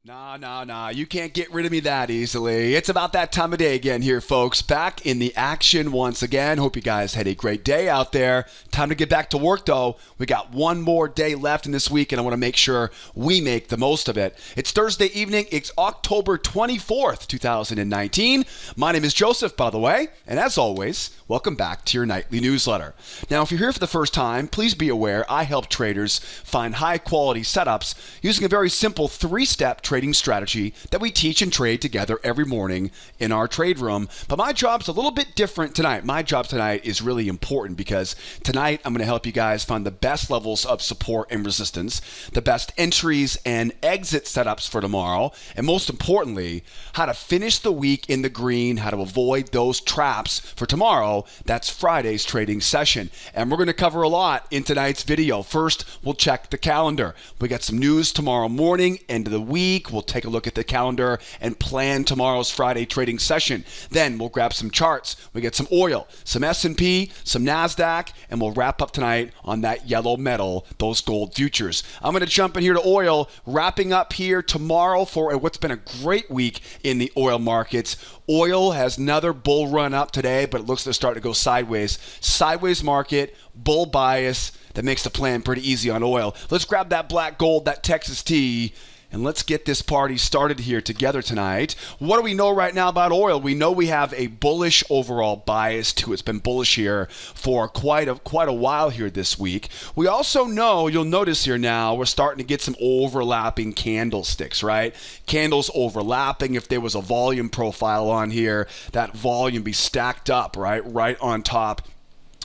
Nah. You can't get rid of me that easily. It's about that time of day again here, folks. Back in the action once again. Hope you guys had a great day out there. Time to get back to work, though. We got one more day left in this week, and I want to make sure we make the most of it. It's Thursday evening. It's October 24th, 2019. My name is Joseph, by the way, and as always, welcome back to your nightly newsletter. Now, if you're here for the first time, please be aware I help traders find high-quality setups using a very simple three-step trading strategy that we teach and trade together every morning in our trade room. But my job's a little bit different tonight. My job tonight is really important because tonight I'm going to help you guys find the best levels of support and resistance, the best entries and exit setups for tomorrow, and most importantly, how to finish the week in the green, how to avoid those traps for tomorrow. That's Friday's trading session. And we're going to cover a lot in tonight's video. First, we'll check the calendar. We got some news tomorrow morning, end of the week. We'll take a look at the calendar and plan tomorrow's Friday trading session. Then we'll grab some charts. We get some oil, some S&P, some Nasdaq, and we'll wrap up tonight on that yellow metal, those gold futures. I'm going to jump in here to oil, wrapping up here tomorrow for what's been a great week in the oil markets. Oil has another bull run up today, but it looks to start to go sideways. Sideways market, bull bias. That makes the plan pretty easy on oil. Let's grab that black gold, that Texas tea, and let's get this party started here together tonight. What do we know right now about oil? We know we have a bullish overall bias to it. It's been bullish here for quite a while here this week. We also know, you'll notice here now, we're starting to get some overlapping candlesticks, right? Candles overlapping. If there was a volume profile on here, that volume be stacked up, right on top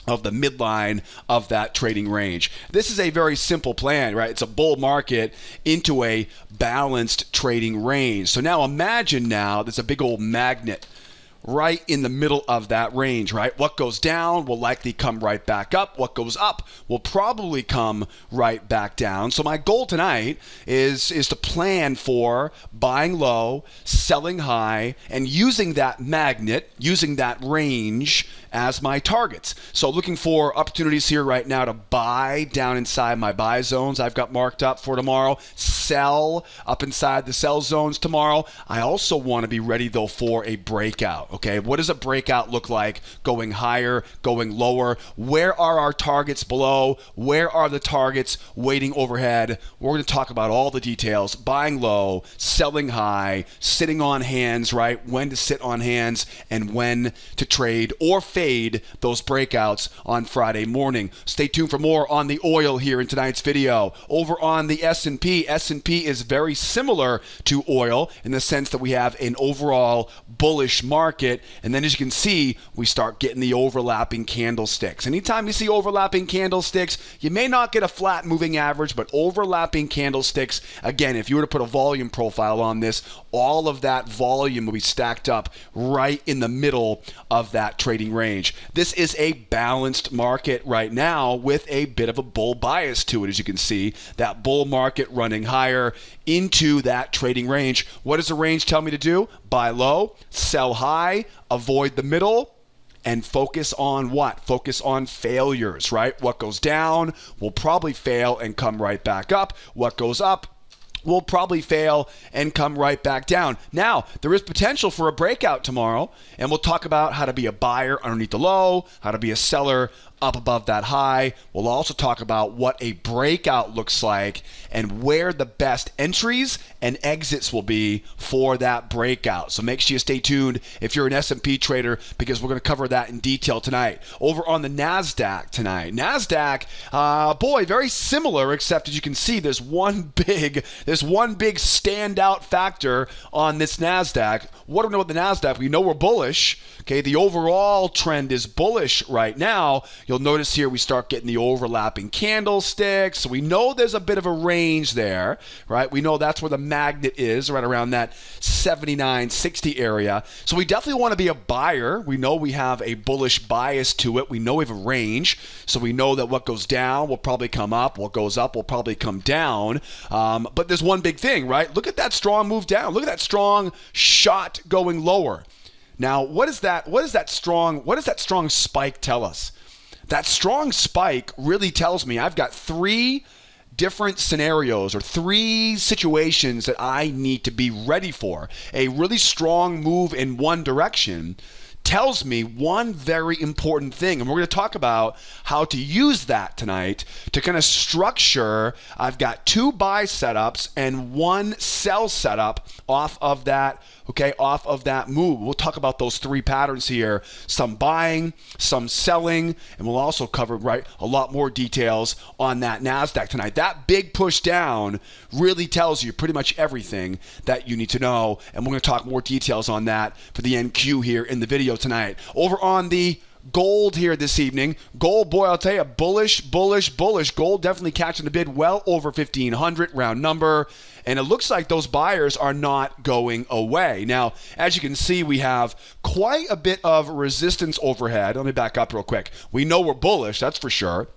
of the midline of that trading range. This is a very simple plan, right? It's a bull market into a balanced trading range. So now imagine there's a big old magnet right in the middle of that range, right? What goes down will likely come right back up. What goes up will probably come right back down. So my goal tonight is to plan for buying low, selling high, and using that magnet, using that range as my targets. So looking for opportunities here right now to buy down inside my buy zones I've got marked up for tomorrow, sell up inside the sell zones tomorrow. I also want to be ready though for a breakout. Okay, what does a breakout look like? Going higher, going lower? Where are our targets below? Where are the targets waiting overhead? We're going to talk about all the details. Buying low, selling high, sitting on hands, right? When to sit on hands and when to trade or fade those breakouts on Friday morning. Stay tuned for more on the oil here in tonight's video. Over on the S&P, S&P is very similar to oil in the sense that we have an overall bullish market. And then as you can see, we start getting the overlapping candlesticks. Anytime you see overlapping candlesticks, you may not get a flat moving average, but overlapping candlesticks, again, if you were to put a volume profile on this, all of that volume will be stacked up right in the middle of that trading range. This is a balanced market right now with a bit of a bull bias to it, as you can see. That bull market running higher into that trading range. What does the range tell me to do? Buy low, sell high, avoid the middle, and focus on what? Focus on failures, right? What goes down will probably fail and come right back up. What goes up will probably fail and come right back down. Now, there is potential for a breakout tomorrow, and we'll talk about how to be a buyer underneath the low, how to be a seller up above that high. We'll also talk about what a breakout looks like and where the best entries and exits will be for that breakout. So make sure you stay tuned if you're an S&P trader, because we're going to cover that in detail tonight. Over on the Nasdaq tonight. Nasdaq, very similar, except as you can see, there's one big standout factor on this Nasdaq. What do we know about the Nasdaq? We know we're bullish. Okay, the overall trend is bullish right now. You'll notice here we start getting the overlapping candlesticks. So we know there's a bit of a range there, right? We know that's where the magnet is, right around that 79.60 area. So we definitely want to be a buyer. We know we have a bullish bias to it. We know we have a range. So we know that what goes down will probably come up. What goes up will probably come down. But there's one big thing, right? Look at that strong move down. Look at that strong shot going lower. Now, what does that strong spike tell us? That strong spike really tells me I've got three different scenarios or 3 situations that I need to be ready for. A really strong move in one direction tells me one very important thing, and we're going to talk about how to use that tonight to kind of structure. I've got 2 buy setups and 1 sell setup off of that, off of that move. We'll talk about those 3 patterns here, some buying, some selling, and we'll also cover a lot more details on that Nasdaq tonight. That big push down really tells you pretty much everything that you need to know, and we're going to talk more details on that for the NQ here in the video tonight. Over on the gold here this evening. Gold, boy, I'll tell you, bullish. Gold definitely catching the bid well over 1,500 round number. And it looks like those buyers are not going away. Now, as you can see, we have quite a bit of resistance overhead. Let me back up real quick. We know we're bullish, that's for sure.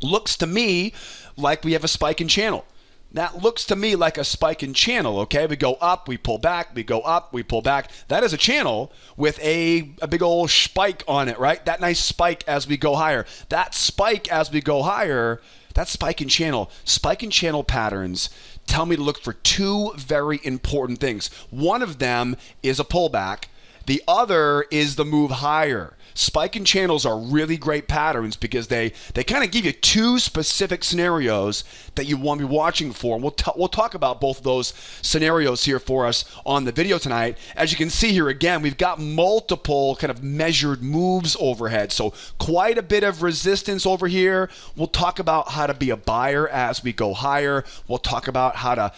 Looks to me like we have a spike in channel. That looks to me like a spike in channel, okay? We go up, we pull back, we go up, we pull back. That is a channel with a big old spike on it, right? That nice spike as we go higher. That spike as we go higher, that spike in channel. Spike in channel patterns tell me to look for 2 very important things. One of them is a pullback. The other is the move higher. Spike and channels are really great patterns because they kind of give you 2 specific scenarios that you want to be watching for. And we'll talk about both of those scenarios here for us on the video tonight. As you can see here again, we've got multiple kind of measured moves overhead. So quite a bit of resistance over here. We'll talk about how to be a buyer as we go higher. We'll talk about how to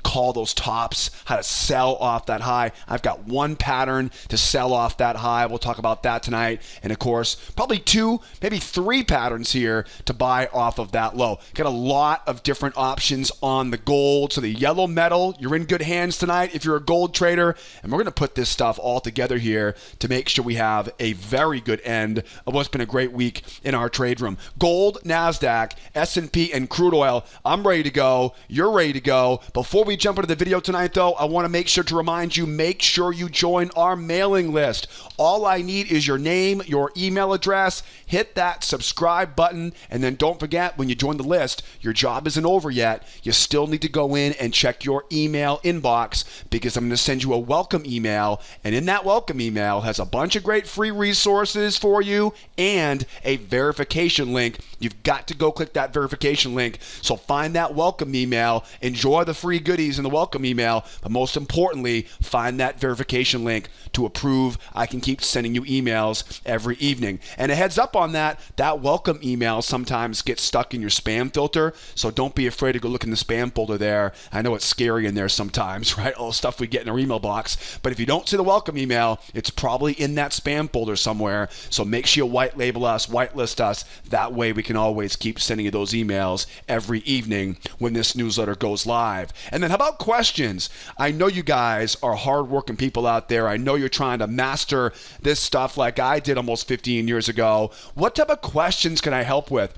call those tops, how to sell off that high. I've got 1 pattern to sell off that high. We'll talk about that tonight. And of course, probably 2, maybe 3 patterns here to buy off of that low. Got a lot of different options on the gold. So the yellow metal, you're in good hands tonight if you're a gold trader. And we're going to put this stuff all together here to make sure we have a very good end of what's been a great week in our trade room. Gold, Nasdaq, S&P, and crude oil. I'm ready to go. You're ready to go. Before we jump into the video tonight, though, I want to make sure to remind you, make sure you join our mailing list. All I need is your name, your email address. Hit that subscribe button, and then don't forget, when you join the list, your job isn't over yet. You still need to go in and check your email inbox because I'm going to send you a welcome email, and in that welcome email has a bunch of great free resources for you and a verification link. You've got to go click that verification link. So find that welcome email, enjoy the free goodies in the welcome email, but most importantly, find that verification link to approve. I can keep sending you emails every evening. And a heads up on that welcome email sometimes gets stuck in your spam filter, so don't be afraid to go look in the spam folder there. I know it's scary in there sometimes, right? All the stuff we get in our email box. But if you don't see the welcome email, it's probably in that spam folder somewhere. So make sure you white label us, whitelist us. That way we can always keep sending you those emails every evening when this newsletter goes live. And then how about questions? I know you guys are hardworking people out there. I know you're trying to master this stuff like I did almost 15 years ago. What type of questions can I help with?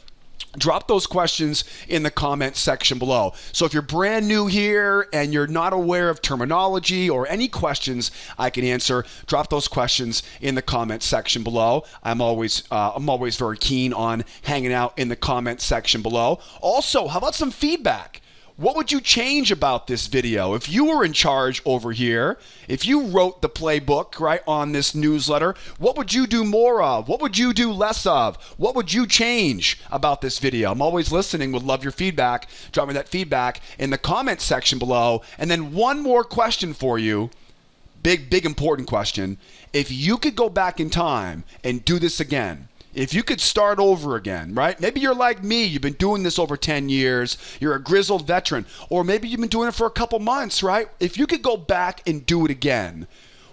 Drop those questions in the comment section below. So if you're brand new here and you're not aware of terminology or any questions I can answer, drop those questions in the comment section below. I'm always very keen on hanging out in the comment section below. Also, how about some feedback? What would you change about this video? If you were in charge over here, if you wrote the playbook, right, on this newsletter, what would you do more of? What would you do less of? What would you change about this video? I'm always listening, would love your feedback. Drop me that feedback in the comment section below. And then one more question for you. Big, important question. If you could go back in time and do this again, if you could start over again, right? Maybe you're like me. You've been doing this over 10 years. You're a grizzled veteran. Or maybe you've been doing it for a couple months, right? If you could go back and do it again,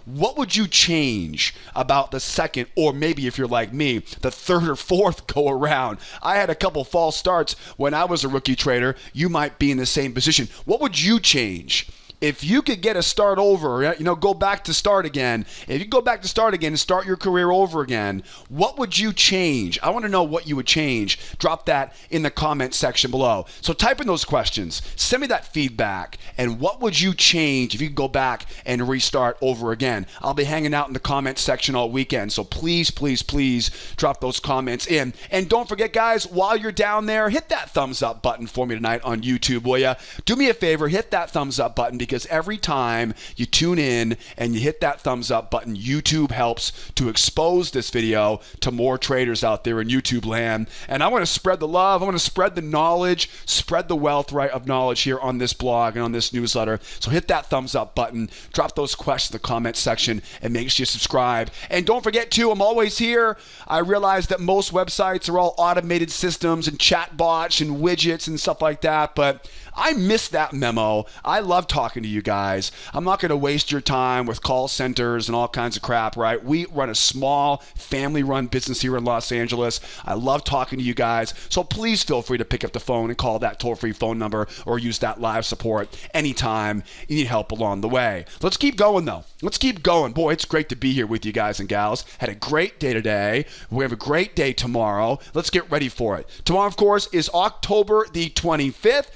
what would you change about the second, or maybe if you're like me, the 3rd or 4th go around? I had a couple false starts when I was a rookie trader. You might be in the same position. What would you change if you could get a start over, go back to start again. If you go back to start again and start your career over again, what would you change? I want to know what you would change. Drop that in the comment section below. So type in those questions. Send me that feedback. And what would you change if you could go back and restart over again? I'll be hanging out in the comment section all weekend. So please, please, please drop those comments in. And don't forget, guys, while you're down there, hit that thumbs up button for me tonight on YouTube, will ya? Do me a favor, hit that thumbs up button, because every time you tune in and you hit that thumbs up button, YouTube helps to expose this video to more traders out there in YouTube land. And I want to spread the love. I want to spread the knowledge, spread the wealth, right, of knowledge here on this blog and on this newsletter. So hit that thumbs up button, drop those questions in the comment section, and make sure you subscribe. And don't forget, too, I'm always here. I realize that most websites are all automated systems and chat bots and widgets and stuff like that, but I miss that memo. I love talking to you guys. I'm not going to waste your time with call centers and all kinds of crap, right? We run a small family-run business here in Los Angeles. I love talking to you guys. So please feel free to pick up the phone and call that toll-free phone number or use that live support anytime you need help along the way. Let's keep going, though. Let's keep going. Boy, it's great to be here with you guys and gals. Had a great day today. We have a great day tomorrow. Let's get ready for it. Tomorrow, of course, is October the 25th.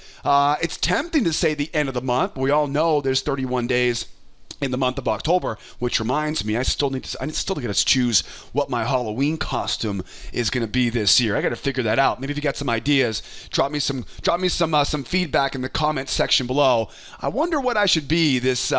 It's tempting to say the end of the month. We all know there's 31 days in the month of October, which reminds me, I still got to choose what my Halloween costume is going to be this year. I got to figure that out. Maybe if you got some ideas, drop me some feedback in the comment section below. I wonder what I should be this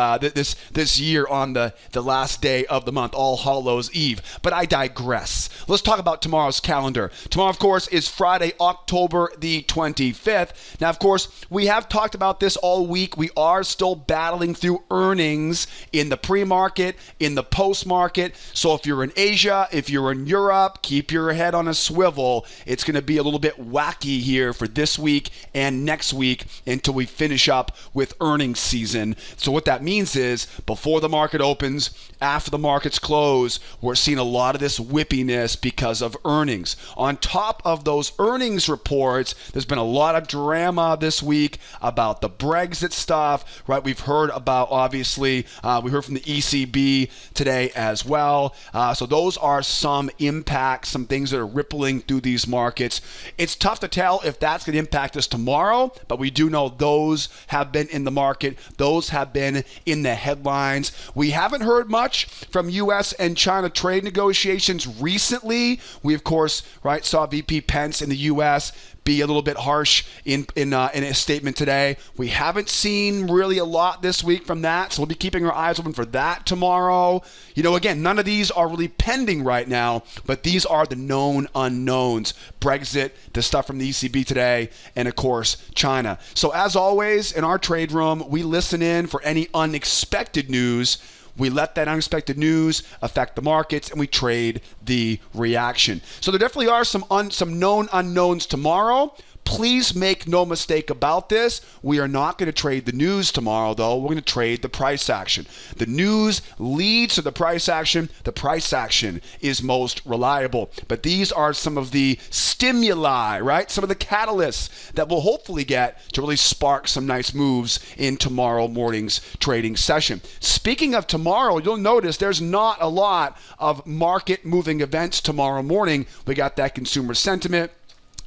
year on the last day of the month, All Hallows Eve. But I digress. Let's talk about tomorrow's calendar. Tomorrow, of course, is Friday, October the 25th. Now, of course, we have talked about this all week. We are still battling through earnings in the pre-market, in the post-market. So if you're in Asia, if you're in Europe, keep your head on a swivel. It's going to be a little bit wacky here for this week and next week until we finish up with earnings season. So what that means is before the market opens, after the markets close, we're seeing a lot of this whippiness because of earnings. On top of those earnings reports, there's been a lot of drama this week about the Brexit stuff, right? We've heard about, obviously, we heard from the ECB today as well. So those are some impacts, some things that are rippling through these markets. It's tough to tell if that's going to impact us tomorrow, but we do know those have been in the market. Those have been in the headlines. We haven't heard much from U.S. and China trade negotiations recently. We, of course, right, saw VP Pence in the U.S. be a little bit harsh in a statement today. We haven't seen really a lot this week from that, so we'll be keeping our eyes open for that tomorrow. Again, none of these are really pending right now, but these are the known unknowns. Brexit, the stuff from the ECB today, and of course, China. So as always, in our trade room, we listen in for any unexpected news. We let that unexpected news affect the markets, and we trade the reaction. So there definitely are some known unknowns tomorrow. Please make no mistake about this. We are not going to trade the news tomorrow, though. We're going to trade the price action. The news leads to the price action. The price action is most reliable. But these are some of the stimuli, right? Some of the catalysts that we'll hopefully get to really spark some nice moves in tomorrow morning's trading session. Speaking of tomorrow, you'll notice there's not a lot of market moving events tomorrow morning. We got that consumer sentiment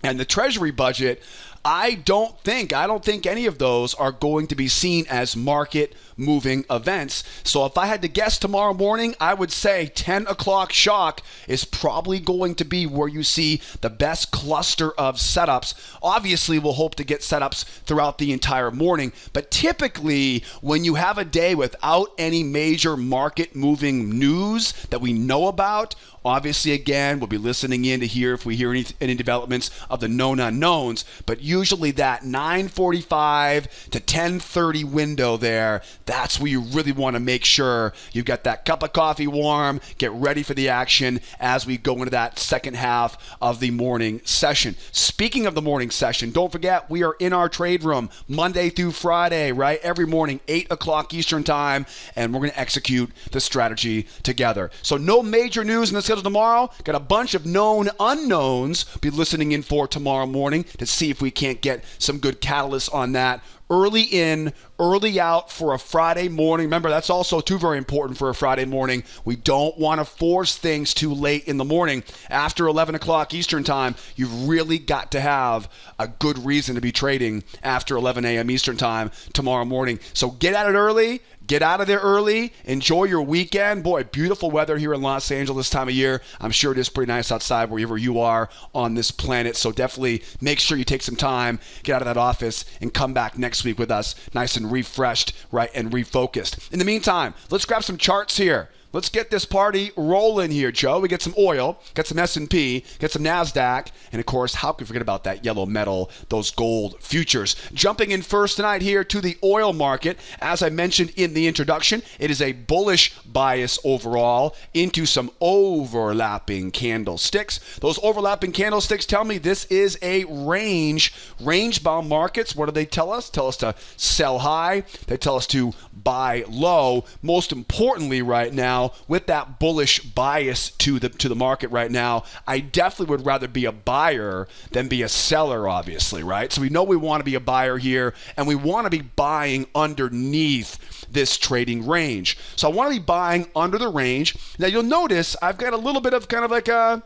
and the Treasury budget. I don't think any of those are going to be seen as market moving events. So if I had to guess tomorrow morning, I would say 10 o'clock shock is probably going to be where you see the best cluster of setups. Obviously, we'll hope to get setups throughout the entire morning, but typically when you have a day without any major market moving news that we know about, obviously, again, we'll be listening in to hear if we hear any developments of the known unknowns, but usually that 9:45 to 10:30 window there, that's where you really want to make sure you've got that cup of coffee warm, get ready for the action as we go into that second half of the morning session. Speaking of the morning session, don't forget, we are in our trade room Monday through Friday, right? Every morning, 8 o'clock Eastern time, and we're going to execute the strategy together. So no major news in this schedule tomorrow. Got a bunch of known unknowns. Be listening in for tomorrow morning to see if we can't get some good catalysts on that. Early in, early out for a Friday morning. Remember, that's also too very important for a Friday morning. We don't want to force things too late in the morning. After 11 o'clock Eastern time, you've really got to have a good reason to be trading after 11 a.m. Eastern time tomorrow morning. So get at it early. Get out of there early. Enjoy your weekend. Boy, beautiful weather here in Los Angeles this time of year. I'm sure it is pretty nice outside wherever you are on this planet. So definitely make sure you take some time, get out of that office, and come back next week with us nice and refreshed, right, and refocused. In the meantime, let's grab some charts here. Let's get this party rolling here, Joe. We get some oil, get some S&P, get some Nasdaq, and of course, how can we forget about that yellow metal, those gold futures? Jumping in first tonight here to the oil market. As I mentioned in the introduction, it is a bullish bias overall into some overlapping candlesticks. Those overlapping candlesticks tell me this is a range-bound markets. What do they tell us? Tell us to sell high. They tell us to buy low. Most importantly right now, with that bullish bias to the market right now, I definitely would rather be a buyer than be a seller, obviously, right? So we know we want to be a buyer here, and we want to be buying underneath this trading range. So I want to be buying under the range. Now you'll notice I've got a little bit of kind of like a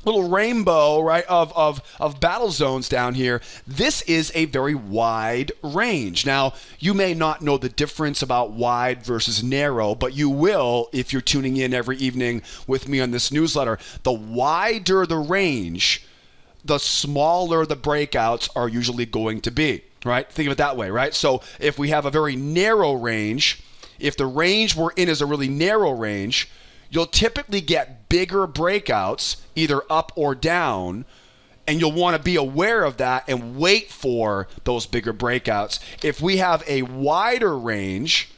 little rainbow, right, of battle zones down here. This is a very wide range. Now, you may not know the difference about wide versus narrow, but you will if you're tuning in every evening with me on this newsletter. The wider the range, the smaller the breakouts are usually going to be, right? Think of it that way, right? So if we have a very narrow range, if the range we're in is a really narrow range, you'll typically get bigger breakouts, either up or down, and you'll want to be aware of that and wait for those bigger breakouts. If we have a wider range,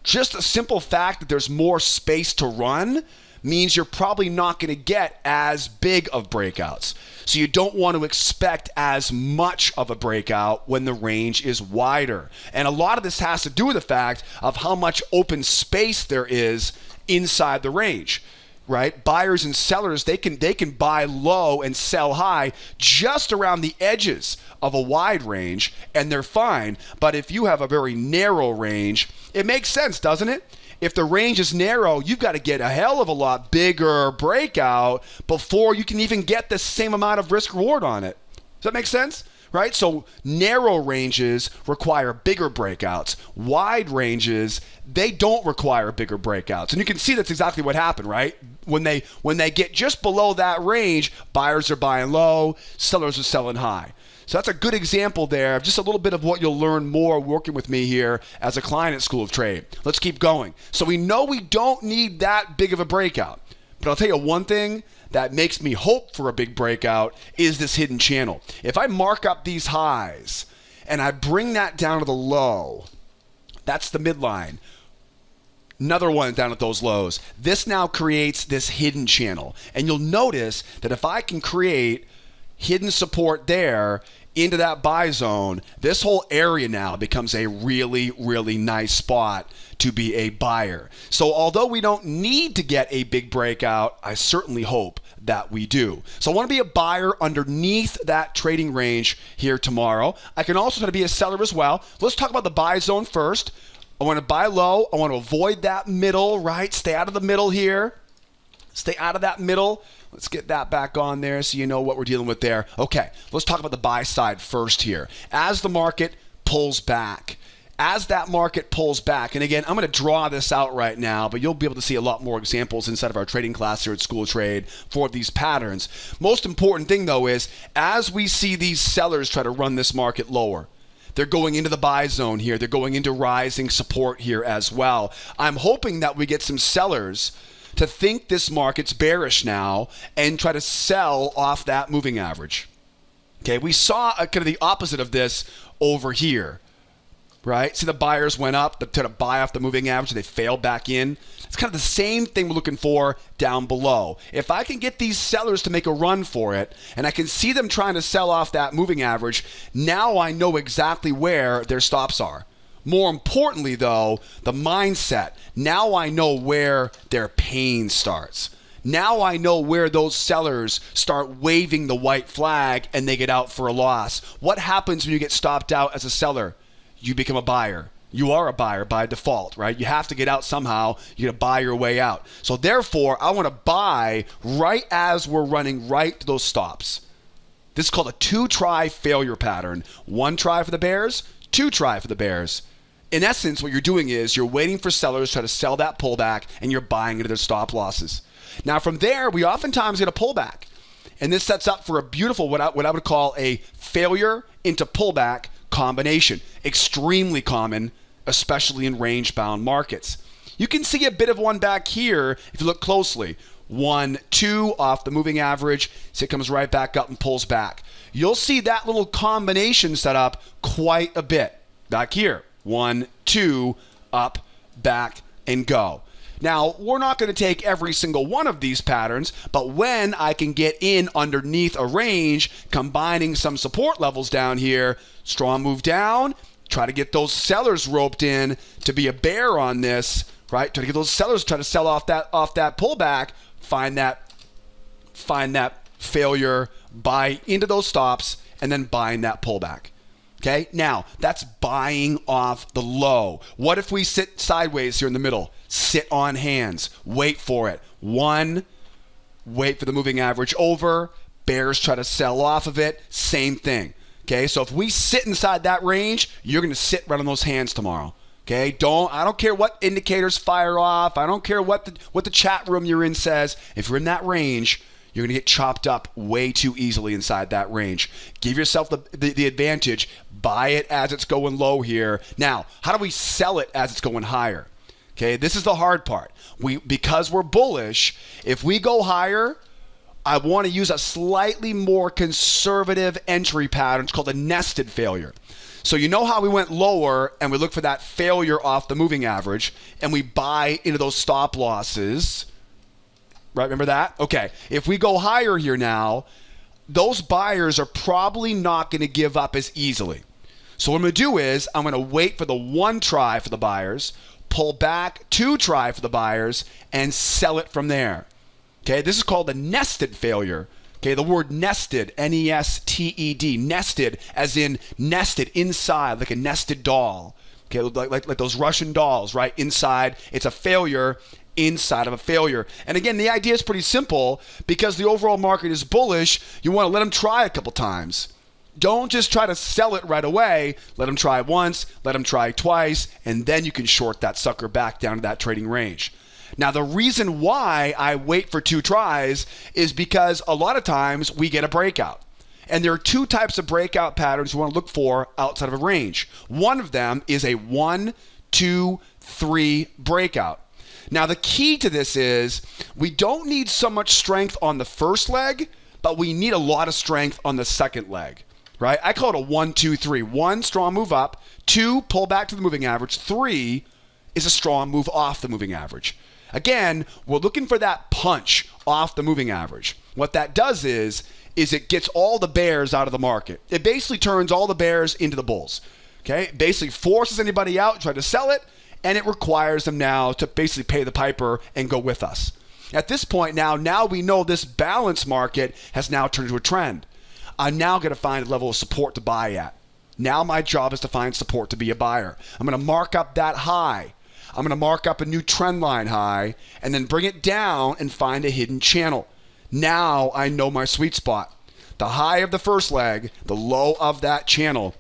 just the simple fact that there's more space to run means you're probably not going to get as big of breakouts. So you don't want to expect as much of a breakout when the range is wider. And a lot of this has to do with the fact of how much open space there is inside the range, right? Buyers and sellers, they can buy low and sell high just around the edges of a wide range, and they're fine. But if you have a very narrow range, it makes sense, doesn't it? If the range is narrow, you've got to get a hell of a lot bigger breakout before you can even get the same amount of risk reward on it. Does that make sense? Right? So narrow ranges require bigger breakouts. Wide ranges, they don't require bigger breakouts. And you can see that's exactly what happened, right? When they get just below that range, buyers are buying low, sellers are selling high. So that's a good example there of just a little bit of what you'll learn more working with me here as a client at School of Trade. Let's keep going. So we know we don't need that big of a breakout. But I'll tell you one thing that makes me hope for a big breakout is this hidden channel. If I mark up these highs and I bring that down to the low, that's the midline. Another one down at those lows. This now creates this hidden channel. And you'll notice that if I can create hidden support there into that buy zone, this whole area now becomes a really, really nice spot to be a buyer. So although we don't need to get a big breakout, I certainly hope that we do. So I want to be a buyer underneath that trading range here tomorrow. I can also try to be a seller as well. Let's talk about the buy zone first. I want to buy low. I want to avoid that middle, right? Stay out of the middle here. Stay out of that middle. Let's get that back on there so you know what we're dealing with there. Okay, let's talk about the buy side first here. As the market pulls back, as that market pulls back, and again, I'm going to draw this out right now, but you'll be able to see a lot more examples inside of our trading class here at School of Trade for these patterns. Most important thing, though, is as we see these sellers try to run this market lower, they're going into the buy zone here. They're going into rising support here as well. I'm hoping that we get some sellers to think this market's bearish now and try to sell off that moving average. Okay, we saw kind of the opposite of this over here, right? See, the buyers went up to buy off the moving average. They failed back in. It's kind of the same thing we're looking for down below. If I can get these sellers to make a run for it, and I can see them trying to sell off that moving average, now I know exactly where their stops are. More importantly, though, the mindset. Now I know where their pain starts. Now I know where those sellers start waving the white flag and they get out for a loss. What happens when you get stopped out as a seller? You become a buyer. You are a buyer by default, right? You have to get out somehow. You're going to buy your way out. So therefore, I want to buy right as we're running right to those stops. This is called a 2-try failure pattern. 1 try for the bears, 2 try for the bears. In essence, what you're doing is you're waiting for sellers to try to sell that pullback and you're buying into their stop losses. Now from there, we oftentimes get a pullback. And this sets up for a beautiful, what I would call a failure into pullback combination. Extremely common, especially in range-bound markets. You can see a bit of one back here if you look closely. 1, 2 off the moving average, so it comes right back up and pulls back. You'll see that little combination set up quite a bit. Back here, 1, 2, up, back, and go. Now, we're not going to take every single one of these patterns, but when I can get in underneath a range, combining some support levels down here, strong move down, try to get those sellers roped in to be a bear on this, right? Try to get those sellers try to sell off that pullback, find that failure, buy into those stops, and then buying that pullback. Okay, now that's buying off the low. What if we sit sideways here in the middle? Sit on hands, wait for it. 1, wait for the moving average over. Bears try to sell off of it, same thing. Okay, so if we sit inside that range, you're going to sit right on those hands tomorrow. Okay, I don't care what indicators fire off. I don't care what the chat room you're in says. If you're in that range, you're going to get chopped up way too easily inside that range. Give yourself the advantage. Buy it as it's going low here. Now, how do we sell it as it's going higher? Okay, this is the hard part. Because we're bullish, if we go higher, I want to use a slightly more conservative entry pattern. It's called a nested failure. So you know how we went lower and we look for that failure off the moving average and we buy into those stop losses, right? Remember that? Okay. If we go higher here now, those buyers are probably not going to give up as easily. So what I'm going to do is I'm going to wait for the 1 try for the buyers, pull back, 2 try for the buyers, and sell it from there. Okay, this is called a nested failure. Okay, the word nested, N-E-S-T-E-D, nested as in nested inside, like a nested doll. Okay, like those Russian dolls, right? Inside, it's a failure inside of a failure. And again, the idea is pretty simple. Because the overall market is bullish, you want to let them try a couple times. Don't just try to sell it right away. Let them try once, let them try twice, and then you can short that sucker back down to that trading range. Now, the reason why I wait for 2 tries is because a lot of times we get a breakout. And there are 2 types of breakout patterns you want to look for outside of a range. One of them is a 1, 2, 3 breakout. Now, the key to this is we don't need so much strength on the first leg, but we need a lot of strength on the second leg, right? I call it a 1, 2, 3. 1, strong move up. 2, pull back to the moving average. 3 is a strong move off the moving average. Again, we're looking for that punch off the moving average. What that does is it gets all the bears out of the market. It basically turns all the bears into the bulls. Okay? It basically forces anybody out, try to sell it, and it requires them now to basically pay the piper and go with us. At this point now we know this balance market has now turned into a trend. I'm now going to find a level of support to buy at. Now my job is to find support to be a buyer. I'm going to mark up that high. I'm going to mark up a new trend line high and then bring it down and find a hidden channel. Now I know my sweet spot. The high of the first leg, the low of that channel.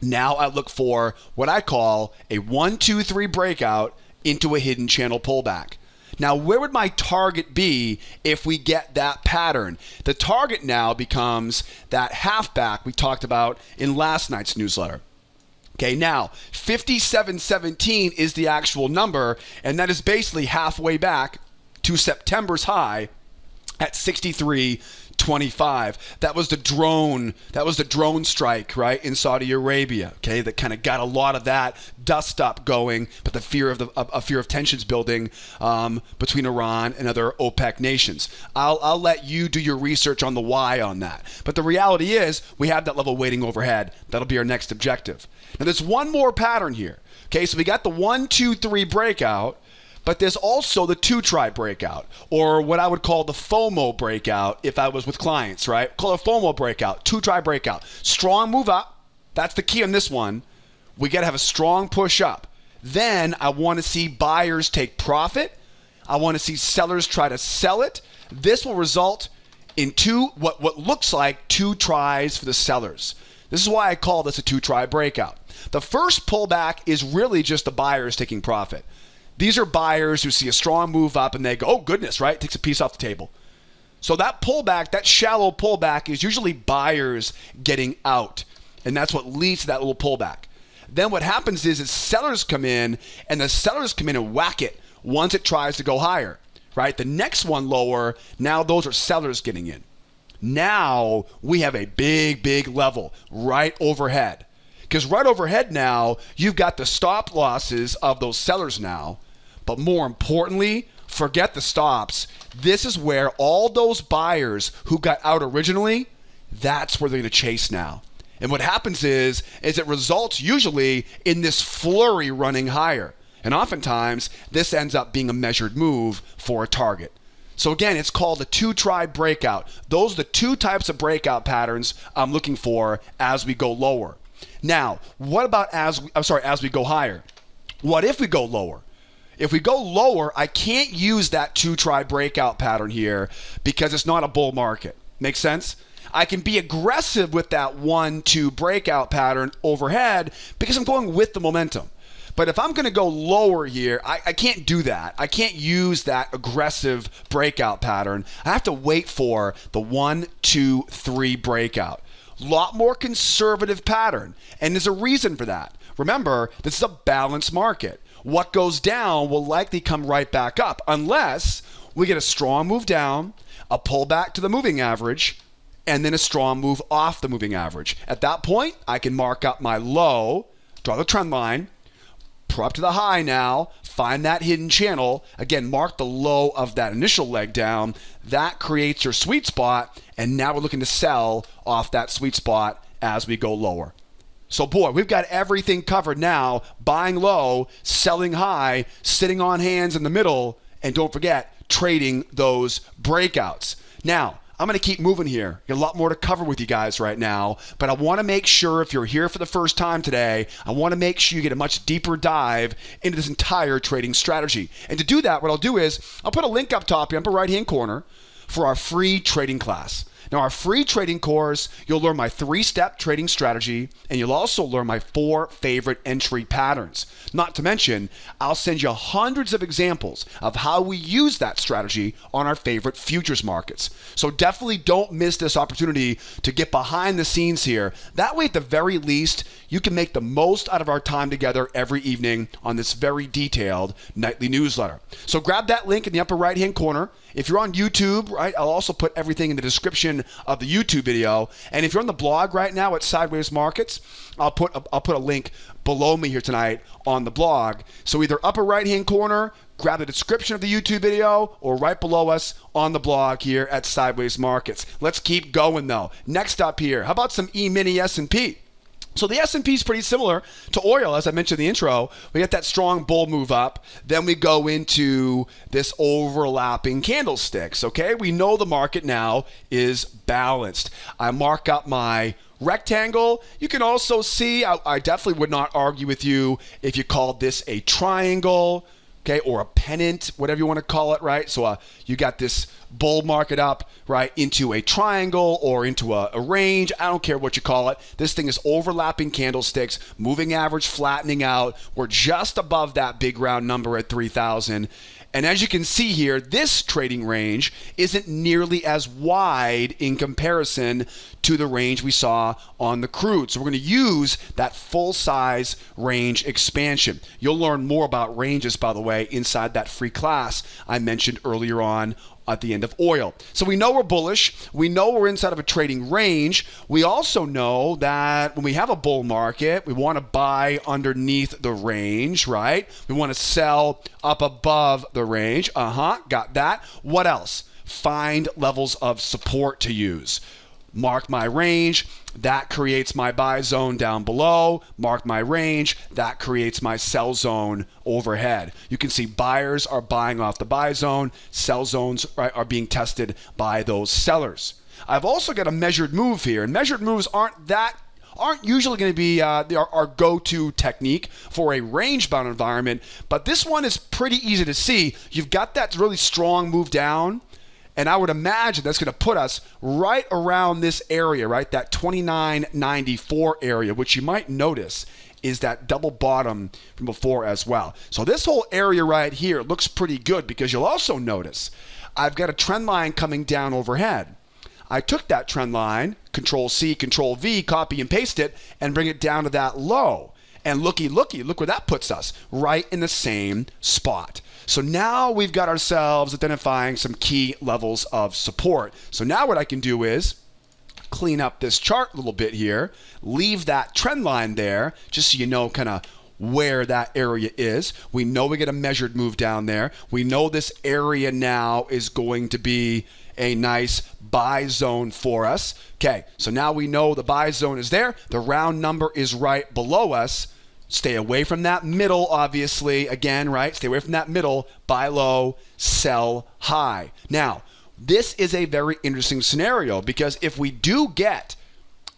Now I look for what I call a 1, 2, 3 breakout into a hidden channel pullback. Now, where would my target be if we get that pattern? The target now becomes that halfback we talked about in last night's newsletter. Okay, now 57.17 is the actual number, and that is basically halfway back to September's high at 63.25. That was the drone strike, right, in Saudi Arabia. Okay, that kind of got a lot of that dust up going, but the fear of tensions building between Iran and other OPEC nations. I'll let you do your research on the why on that. But the reality is we have that level waiting overhead. That'll be our next objective. Now there's one more pattern here. Okay, so we got the 1, 2, 3 breakout, But there's also the two-try breakout, or what I would call the FOMO breakout if I was with clients, right? Call it a FOMO breakout, two-try breakout. Strong move up. That's the key on this one. We got to have a strong push up. Then I want to see buyers take profit. I want to see sellers try to sell it. This will result in what looks like two tries for the sellers. This is why I call this a two-try breakout. The first pullback is really just the buyers taking profit. These are buyers who see a strong move up and they go, oh goodness, right? Takes a piece off the table. So that pullback, that shallow pullback is usually buyers getting out. And that's what leads to that little pullback. Then what happens is sellers come in and the sellers come in and whack it once it tries to go higher, right? The next one lower, now those are sellers getting in. Now we have a big level right overhead. Because right overhead now, you've got the stop losses of those sellers now. But more importantly, forget the stops. This is where all those buyers who got out originally, that's where they're going to chase now. And what happens is it results usually in this flurry running higher. And oftentimes, this ends up being a measured move for a target. So again, it's called a two-try breakout. Those are the two types of breakout patterns I'm looking for as we go lower. Now, what about as we go higher? What if we go lower? If we go lower, I can't use that two-try breakout pattern here because it's not a bull market. Make sense? I can be aggressive with that 1-2 breakout pattern overhead because I'm going with the momentum. But if I'm going to go lower here, I can't do that. I can't use that aggressive breakout pattern. I have to wait for the 1, 2, 3 breakout. Lot more conservative pattern. And there's a reason for that. Remember, this is a balanced market. What goes down will likely come right back up unless we get a strong move down, a pullback to the moving average, and then a strong move off the moving average. At that point, I can mark up my low, draw the trend line, pull up to the high now, find that hidden channel. Again, mark the low of that initial leg down. That creates your sweet spot, and now we're looking to sell off that sweet spot as we go lower. So boy, we've got everything covered now. Buying low, selling high, sitting on hands in the middle, and don't forget, trading those breakouts. Now, I'm going to keep moving here. Got a lot more to cover with you guys right now, but I want to make sure if you're here for the first time today, I want to make sure you get a much deeper dive into this entire trading strategy. And to do that, what I'll do is I'll put a link up top, upper right-hand corner, for our free trading class. Now, our free trading course, you'll learn my 3-step trading strategy, and you'll also learn my 4 favorite entry patterns. Not to mention, I'll send you hundreds of examples of how we use that strategy on our favorite futures markets. So definitely don't miss this opportunity to get behind the scenes here. That way, at the very least, you can make the most out of our time together every evening on this very detailed nightly newsletter. So grab that link in the upper right-hand corner. If you're on YouTube, right, I'll also put everything in the description of the YouTube video. And if you're on the blog right now at Sideways Markets, I'll put a link below me here tonight on the blog. So either upper right-hand corner, grab the description of the YouTube video, or right below us on the blog here at Sideways Markets. Let's keep going though. Next up here, how about some Emini S&P? So the S&P is pretty similar to oil, as I mentioned in the intro. We get that strong bull move up. Then we go into this overlapping candlesticks, okay? We know the market now is balanced. I mark up my rectangle. You can also see, I definitely would not argue with you if you called this a triangle, okay, or a pennant, whatever you want to call it, right? So you got this bull market up, right, into a triangle or into a range. I don't care what you call it. This thing is overlapping candlesticks, moving average flattening out. We're just above that big round number at 3,000. And as you can see here, this trading range isn't nearly as wide in comparison to the range we saw on the crude. So we're going to use that full size range expansion. You'll learn more about ranges, by the way, inside that free class I mentioned earlier on at the end of oil. So we know we're bullish. We know we're inside of a trading range. We also know that when we have a bull market, we want to buy underneath the range, right? We want to sell up above the range. Got that. What else? Find levels of support to use. mark my range, that creates my buy zone down below, mark my range, that creates my sell zone overhead. You can see buyers are buying off the buy zone, sell zones are being tested by those sellers. I've also got a measured move here, and measured moves aren't usually going to be our go-to technique for a range-bound environment, but this one is pretty easy to see. You've got that really strong move down, and I would imagine that's going to put us right around this area, right? That 29.94 area, which you might notice is that double bottom from before as well. So this whole area right here looks pretty good because you'll also notice I've got a trend line coming down overhead. I took that trend line, Control C, Control V, copy and paste it, and bring it down to that low. And look where that puts us, right in the same spot. So now we've got ourselves identifying some key levels of support. So now what I can do is clean up this chart a little bit here, leave that trend line there, just so you know kind of where that area is. We know we get a measured move down there. We know this area now is going to be a nice buy zone for us. Okay, so now we know the buy zone is there. The round number is right below us. Stay away from that middle, obviously. Again, right? Stay away from that middle. Buy low, sell high. Now, this is a very interesting scenario because if we do get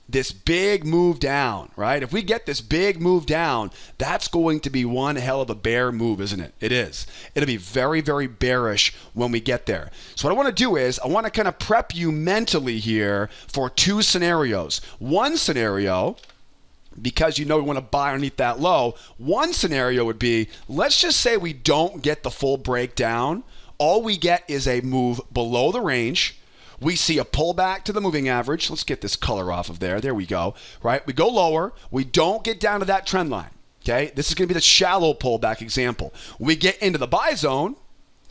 this big move down, right? If we get this big move down, that's going to be one hell of a bear move, isn't it? It is. It'll be very, very bearish when we get there. So what I want to do is I want to kind of prep you mentally here for two scenarios. One scenario, because you know we want to buy underneath that low, one scenario would be, let's just say we don't get the full breakdown. All we get is a move below the range. We see a pullback to the moving average. Let's get this color off of there. There we go. Right? We go lower. We don't get down to that trend line. Okay? This is going to be the shallow pullback example. We get into the buy zone.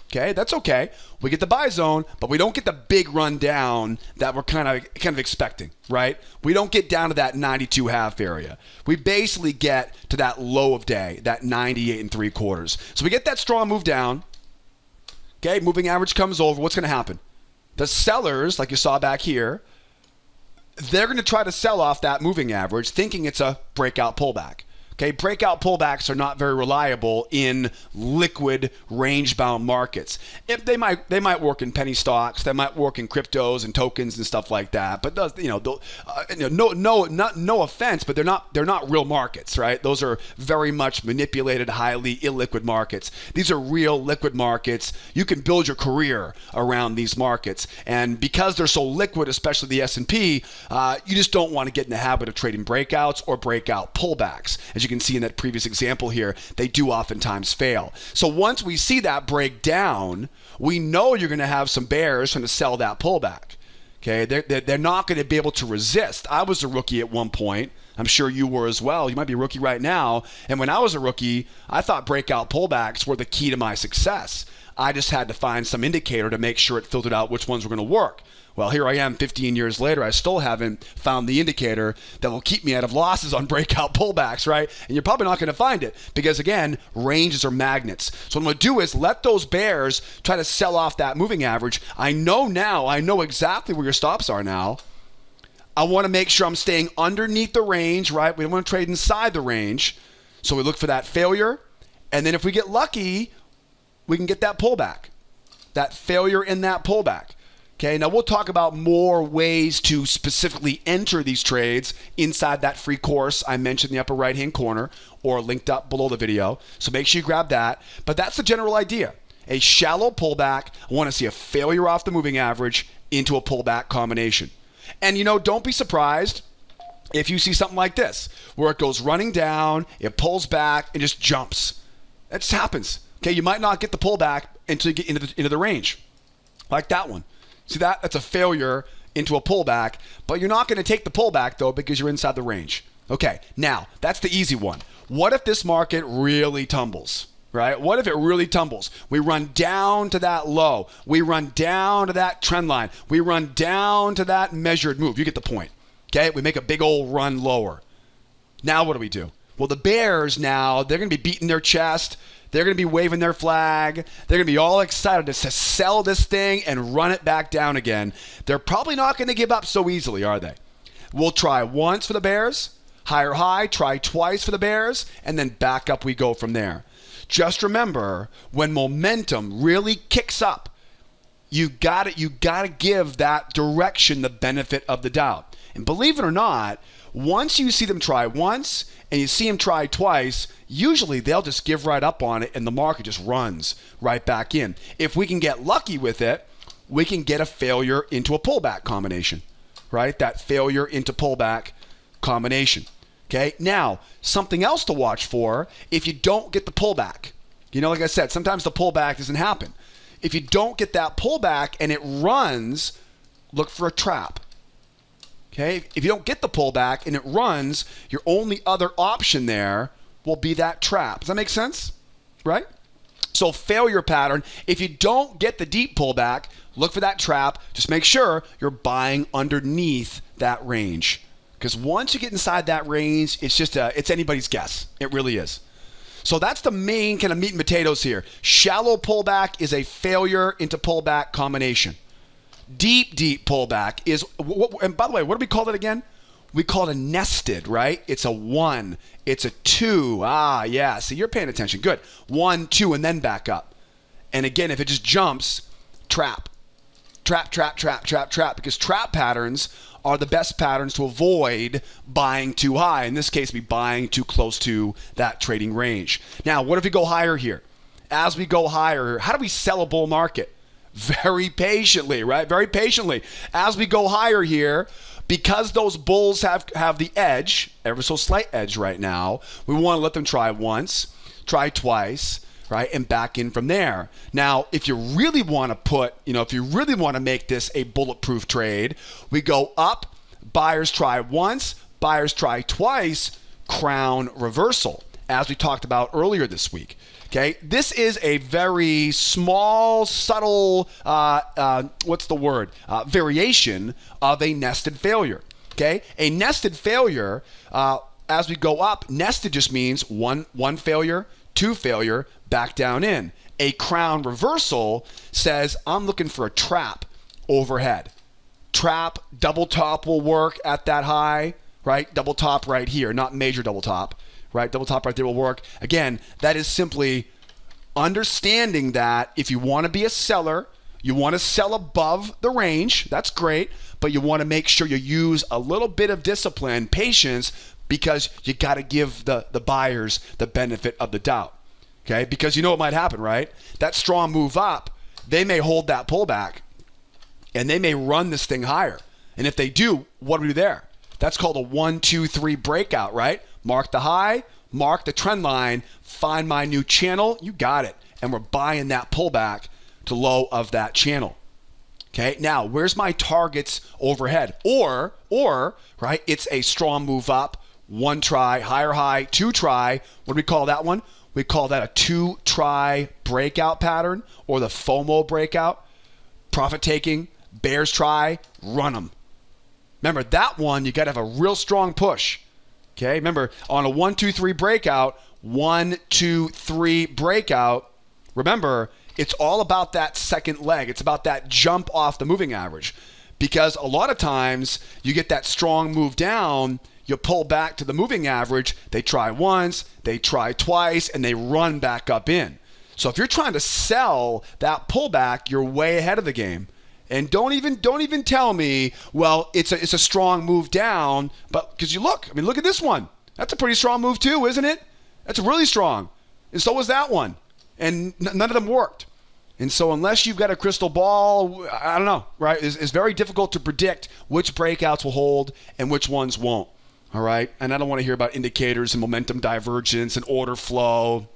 Okay? That's okay. We get the buy zone, but we don't get the big run down that we're kind of expecting, right? We don't get down to that 92.5 area. We basically get to that low of day, that 98 3/4. So we get that strong move down. Okay? Moving average comes over. What's going to happen? The sellers, like you saw back here, they're going to try to sell off that moving average thinking it's a breakout pullback. Okay, breakout pullbacks are not very reliable in liquid range-bound markets. If they might work in penny stocks, they might work in cryptos and tokens and stuff like that. But no offense, but they're not real markets, right? Those are very much manipulated, highly illiquid markets. These are real liquid markets. You can build your career around these markets, and because they're so liquid, especially the S&P, you just don't want to get in the habit of trading breakouts or breakout pullbacks. As you can see in that previous example here, they do oftentimes fail. So once we see that break down, we know you're going to have some bears trying to sell that pullback. Okay, they're not going to be able to resist. I was a rookie at one point. I'm sure you were as well. You might be a rookie right now. And when I was a rookie, I thought breakout pullbacks were the key to my success. I just had to find some indicator to make sure it filtered out which ones were going to work. Well, here I am 15 years later. I still haven't found the indicator that will keep me out of losses on breakout pullbacks, right? And you're probably not going to find it because, again, ranges are magnets. So what I'm going to do is let those bears try to sell off that moving average. I know exactly where your stops are now. I want to make sure I'm staying underneath the range, right? We don't want to trade inside the range. So we look for that failure. And then if we get lucky, we can get that pullback, that failure in that pullback. Okay, now we'll talk about more ways to specifically enter these trades inside that free course I mentioned in the upper right-hand corner or linked up below the video. So make sure you grab that. But that's the general idea. A shallow pullback. I want to see a failure off the moving average into a pullback combination. And, don't be surprised if you see something like this, where it goes running down, it pulls back, and just jumps. That just happens. Okay, you might not get the pullback until you get into the range, like that one. See that? That's a failure into a pullback, but you're not going to take the pullback, though, because you're inside the range. Okay, now, that's the easy one. What if this market really tumbles, right? What if it really tumbles? We run down to that low. We run down to that trend line. We run down to that measured move. You get the point, okay? We make a big old run lower. Now what do? Well, the bears now, they're going to be beating their chest. They're going to be waving their flag. They're going to be all excited to sell this thing and run it back down again. They're probably not going to give up so easily, are they? We'll try once for the bears, higher high, try twice for the bears, and then back up we go from there. Just remember, when momentum really kicks up, you got to give that direction the benefit of the doubt. And believe it or not, once you see them try once and you see them try twice, usually they'll just give right up on it and the market just runs right back in. If we can get lucky with it, we can get a failure into a pullback combination, right? That failure into pullback combination. Okay, now something else to watch for if you don't get the pullback. Like I said, sometimes the pullback doesn't happen. If you don't get that pullback and it runs, look for a trap. Okay, if you don't get the pullback and it runs, your only other option there will be that trap. Does that make sense? Right? So failure pattern, if you don't get the deep pullback, look for that trap. Just make sure you're buying underneath that range. Because once you get inside that range, it's anybody's guess. It really is. So that's the main kind of meat and potatoes here. Shallow pullback is a failure into pullback combination. Deep pullback is, and by the way, what do we call it again? We call it a nested, right? It's a 1. It's a 2. Yeah. See, you're paying attention. Good. 1, 2, and then back up. And again, if it just jumps, trap. Trap, because trap patterns are the best patterns to avoid buying too high. In this case, be buying too close to that trading range. Now, what if we go higher here? As we go higher, how do we sell a bull market? Very patiently, right? Very patiently. As we go higher here, because those bulls have the edge, ever so slight edge right now, we want to let them try once, try twice, right? And back in from there. Now, if you really want to make this a bulletproof trade, we go up, buyers try once, buyers try twice, crown reversal, as we talked about earlier this week. Okay, this is a very small, subtle, variation of a nested failure. Okay, a nested failure, as we go up, nested just means one failure, 2 failure, back down in. A crown reversal says, I'm looking for a trap overhead. Trap, double top will work at that high, right? Double top right here, not major double top. Right, double top right there will work. Again, that is simply understanding that if you want to be a seller, you want to sell above the range. That's great, but you want to make sure you use a little bit of discipline, patience, because you got to give the buyers the benefit of the doubt. Okay, because you know what might happen, right? That strong move up, they may hold that pullback, and they may run this thing higher. And if they do, what do we do there? That's called a 1, 2, 3 breakout, right? Mark the high, mark the trend line, find my new channel, you got it. And we're buying that pullback to low of that channel. Okay, now where's my targets overhead? Or, right, it's a strong move up, 1 try, higher high, 2 try. What do we call that one? We call that a 2 try breakout pattern, or the FOMO breakout. Profit taking, bears try, run them. Remember, that one, you got to have a real strong push. Okay, remember, on a 1, 2, 3 breakout, 1, 2, 3 breakout, remember, it's all about that second leg. It's about that jump off the moving average. Because a lot of times, you get that strong move down, you pull back to the moving average, they try once, they try twice, and they run back up in. So if you're trying to sell that pullback, you're way ahead of the game. And don't even tell me, well, it's a strong move down, but because look at this one. That's a pretty strong move too, isn't it? That's really strong. And so was that one. And none of them worked. And so unless you've got a crystal ball, I don't know, right? It's very difficult to predict which breakouts will hold and which ones won't. All right? And I don't want to hear about indicators and momentum divergence and order flow.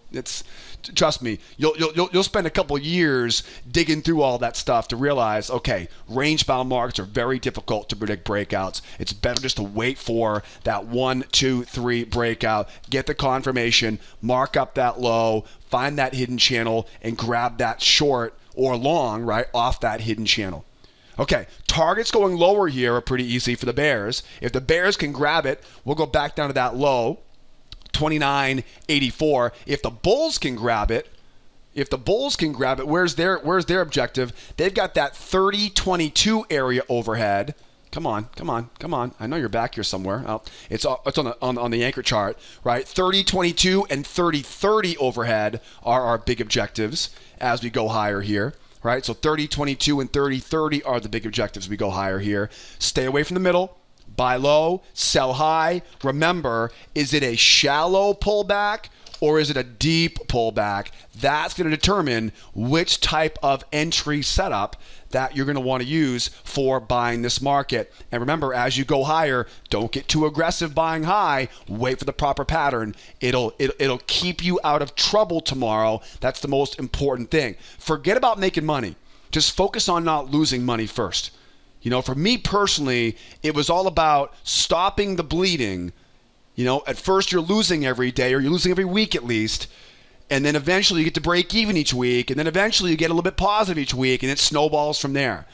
Trust me, you'll spend a couple years digging through all that stuff to realize, okay, range-bound markets are very difficult to predict breakouts. It's better just to wait for that 1, 2, 3 breakout, get the confirmation, mark up that low, find that hidden channel, and grab that short or long, right, off that hidden channel. Okay, targets going lower here are pretty easy for the bears. If the bears can grab it, we'll go back down to that low, 29.84. If the Bulls can grab it, where's their objective? They've got that 30.22 area overhead. Come on. I know you're back here somewhere. Oh, it's on the anchor chart, right? 30.22 and 30.30 overhead are our big objectives as we go higher here, right? So 30.22 and 30.30 are the big objectives we go higher here. Stay away from the middle. Buy low, sell high. Remember, is it a shallow pullback or is it a deep pullback? That's going to determine which type of entry setup that you're going to want to use for buying this market. And remember, as you go higher, don't get too aggressive buying high. Wait for the proper pattern. It'll keep you out of trouble tomorrow. That's the most important thing. Forget about making money. Just focus on not losing money first. For me personally, it was all about stopping the bleeding. At first you're losing every day, or you're losing every week at least. And then eventually you get to break even each week. And then eventually you get a little bit positive each week, and it snowballs from there.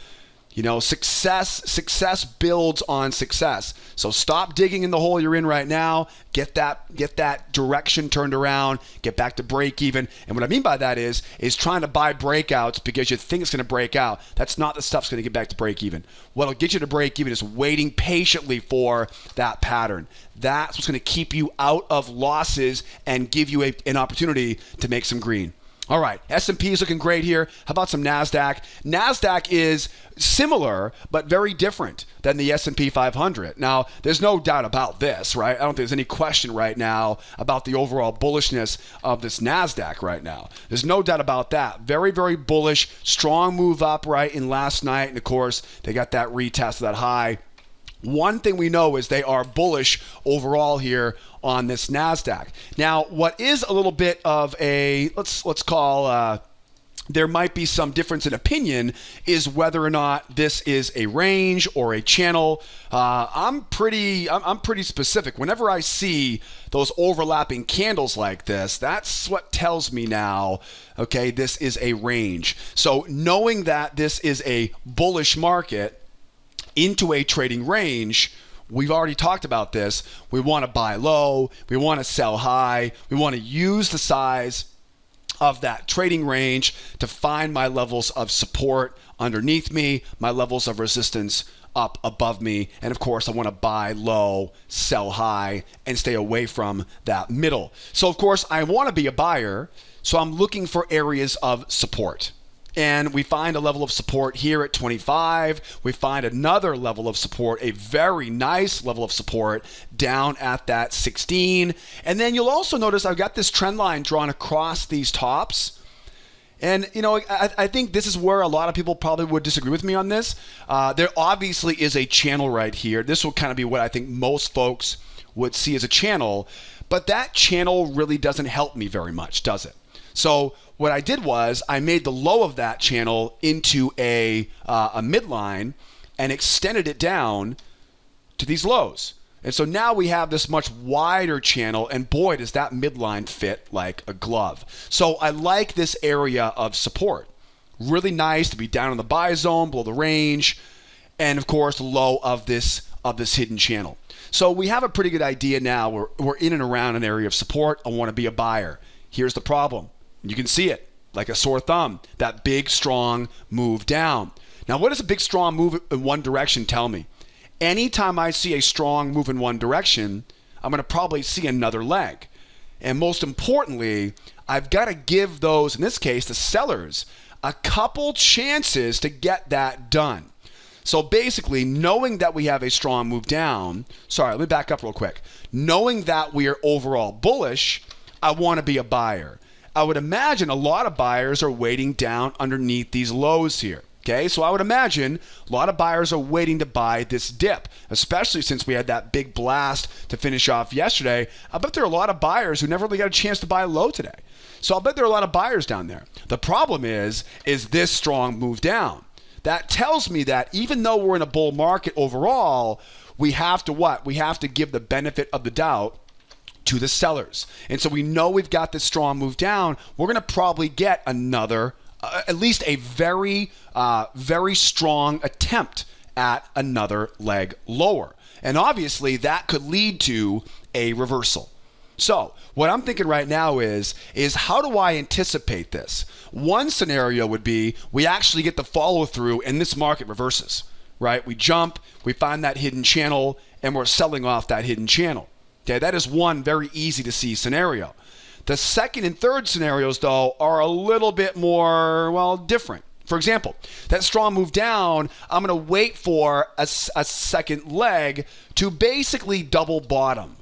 Success builds on success. So stop digging in the hole you're in right now. Get that direction turned around. Get back to break even. And what I mean by that is trying to buy breakouts because you think it's going to break out. That's not the stuff's going to get back to break even. What'll get you to break even is waiting patiently for that pattern. That's what's going to keep you out of losses and give you an opportunity to make some green. All right, S&P is looking great here. How about some Nasdaq? Nasdaq is similar but very different than the S&P 500. Now, there's no doubt about this, right? I don't think there's any question right now about the overall bullishness of this Nasdaq right now. There's no doubt about that. Very, very bullish, strong move up right in last night. And of course, they got that retest of that high. One thing we know is they are bullish overall here on this Nasdaq. Now, what is a little bit of a, let's call, there might be some difference in opinion, is whether or not this is a range or a channel. I'm pretty specific. Whenever I see those overlapping candles like this, that's what tells me now, okay, this is a range. So knowing that this is a bullish market into a trading range, we've already talked about this. We want to buy low. We want to sell high. We want to use the size of that trading range to find my levels of support underneath me, my levels of resistance up above me. And of course, I want to buy low, sell high, and stay away from that middle. So of course, I want to be a buyer. So I'm looking for areas of support. And we find a level of support here at 25. We find another level of support, a very nice level of support down at that 16. And then you'll also notice I've got this trend line drawn across these tops. And, I think this is where a lot of people probably would disagree with me on this. There obviously is a channel right here. This will kind of be what I think most folks would see as a channel. But that channel really doesn't help me very much, does it? So what I did was I made the low of that channel into a midline and extended it down to these lows. And so now we have this much wider channel, and boy, does that midline fit like a glove. So I like this area of support. Really nice to be down in the buy zone, below the range, and of course the low of this hidden channel. So we have a pretty good idea now. We're in and around an area of support. I want to be a buyer. Here's the problem. You can see it like a sore thumb, that big, strong move down. Now, what does a big, strong move in one direction tell me? Anytime I see a strong move in one direction, I'm going to probably see another leg. And most importantly, I've got to give those, in this case, the sellers, a couple chances to get that done. So basically, knowing that we have a strong move down, let me back up real quick. Knowing that we are overall bullish, I want to be a buyer. I would imagine a lot of buyers are waiting down underneath these lows here. Okay, so I would imagine a lot of buyers are waiting to buy this dip, especially since we had that big blast to finish off yesterday. I bet there are a lot of buyers who never really got a chance to buy low today. So I'll bet there are a lot of buyers down there. The problem is this strong move down. That tells me that even though we're in a bull market overall, we have to what? We have to give the benefit of the doubt to the sellers. And so we know we've got this strong move down. We're going to probably get another, at least a very, very strong attempt at another leg lower. And obviously that could lead to a reversal. So what I'm thinking right now is how do I anticipate this? One scenario would be we actually get the follow through and this market reverses, right? We jump, we find that hidden channel, and we're selling off that hidden channel. Okay, that is one very easy to see scenario. The second and third scenarios, though, are a little bit more, well, different. For example, that strong move down, I'm going to wait for a second leg to basically double bottom.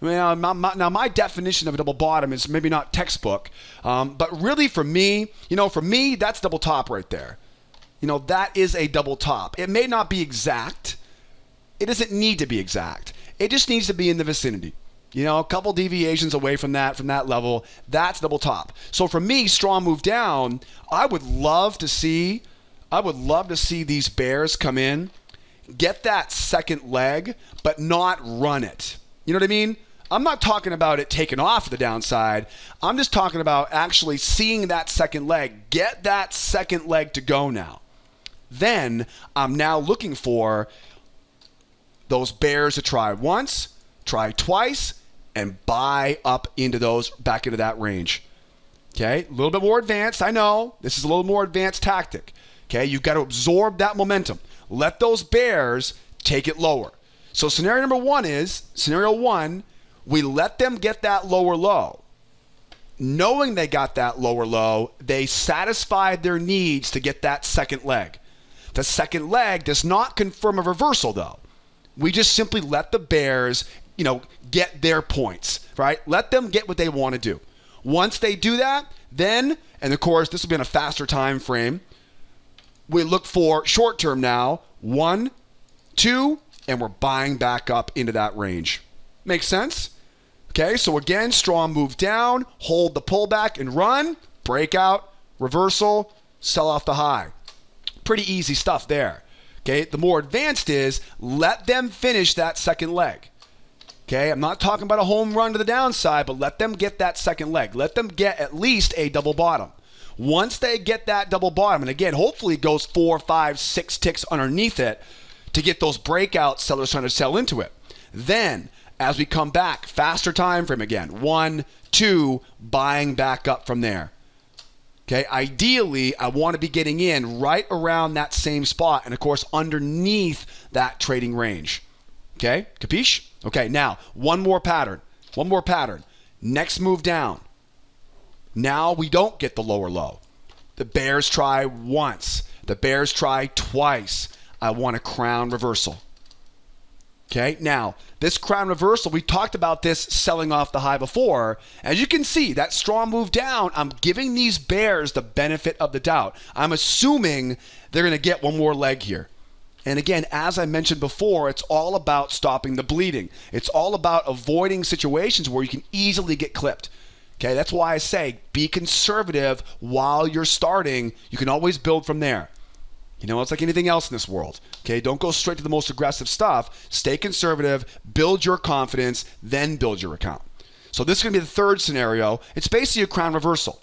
Now, my definition of a double bottom is maybe not textbook, but really for me, that's double top right there. That is a double top. It may not be exact. It doesn't need to be exact. It just needs to be in the vicinity. A couple deviations away from that level, that's double top. So for me, strong move down, I would love to see these bears come in, get that second leg, but not run it. You know what I mean? I'm not talking about it taking off the downside. I'm just talking about actually seeing that second leg, get that second leg to go now. Then I'm now looking for those bears to try once, try twice, and buy up into those, back into that range. Okay, a little bit more advanced. I know this is a little more advanced tactic. Okay, you've got to absorb that momentum. Let those bears take it lower. So scenario one, we let them get that lower low. Knowing they got that lower low, they satisfied their needs to get that second leg. The second leg does not confirm a reversal, though. We just simply let the bears, get their points, right? Let them get what they want to do. Once they do that, then, and of course, this will be in a faster time frame, we look for short term now, 1, 2, and we're buying back up into that range. Makes sense? Okay, so again, strong move down, hold the pullback and run, breakout, reversal, sell off the high. Pretty easy stuff there. Okay, the more advanced is let them finish that second leg. Okay, I'm not talking about a home run to the downside, but let them get that second leg. Let them get at least a double bottom. Once they get that double bottom, and again, hopefully it goes 4, 5, 6 ticks underneath it to get those breakout sellers trying to sell into it. Then, as we come back, faster time frame again, 1, 2, buying back up from there. Okay, ideally, I want to be getting in right around that same spot and, of course, underneath that trading range. Okay, capiche? Okay, now, one more pattern. Next move down. Now we don't get the lower low. The bears try once. The bears try twice. I want a crown reversal. Okay, now, this crown reversal, we talked about this selling off the high before. As you can see, that strong move down, I'm giving these bears the benefit of the doubt. I'm assuming they're going to get one more leg here. And again, as I mentioned before, it's all about stopping the bleeding. It's all about avoiding situations where you can easily get clipped. Okay, that's why I say be conservative while you're starting. You can always build from there. It's like anything else in this world. Okay, don't go straight to the most aggressive stuff. Stay conservative, build your confidence, then build your account. So this is going to be the third scenario. It's basically a crown reversal.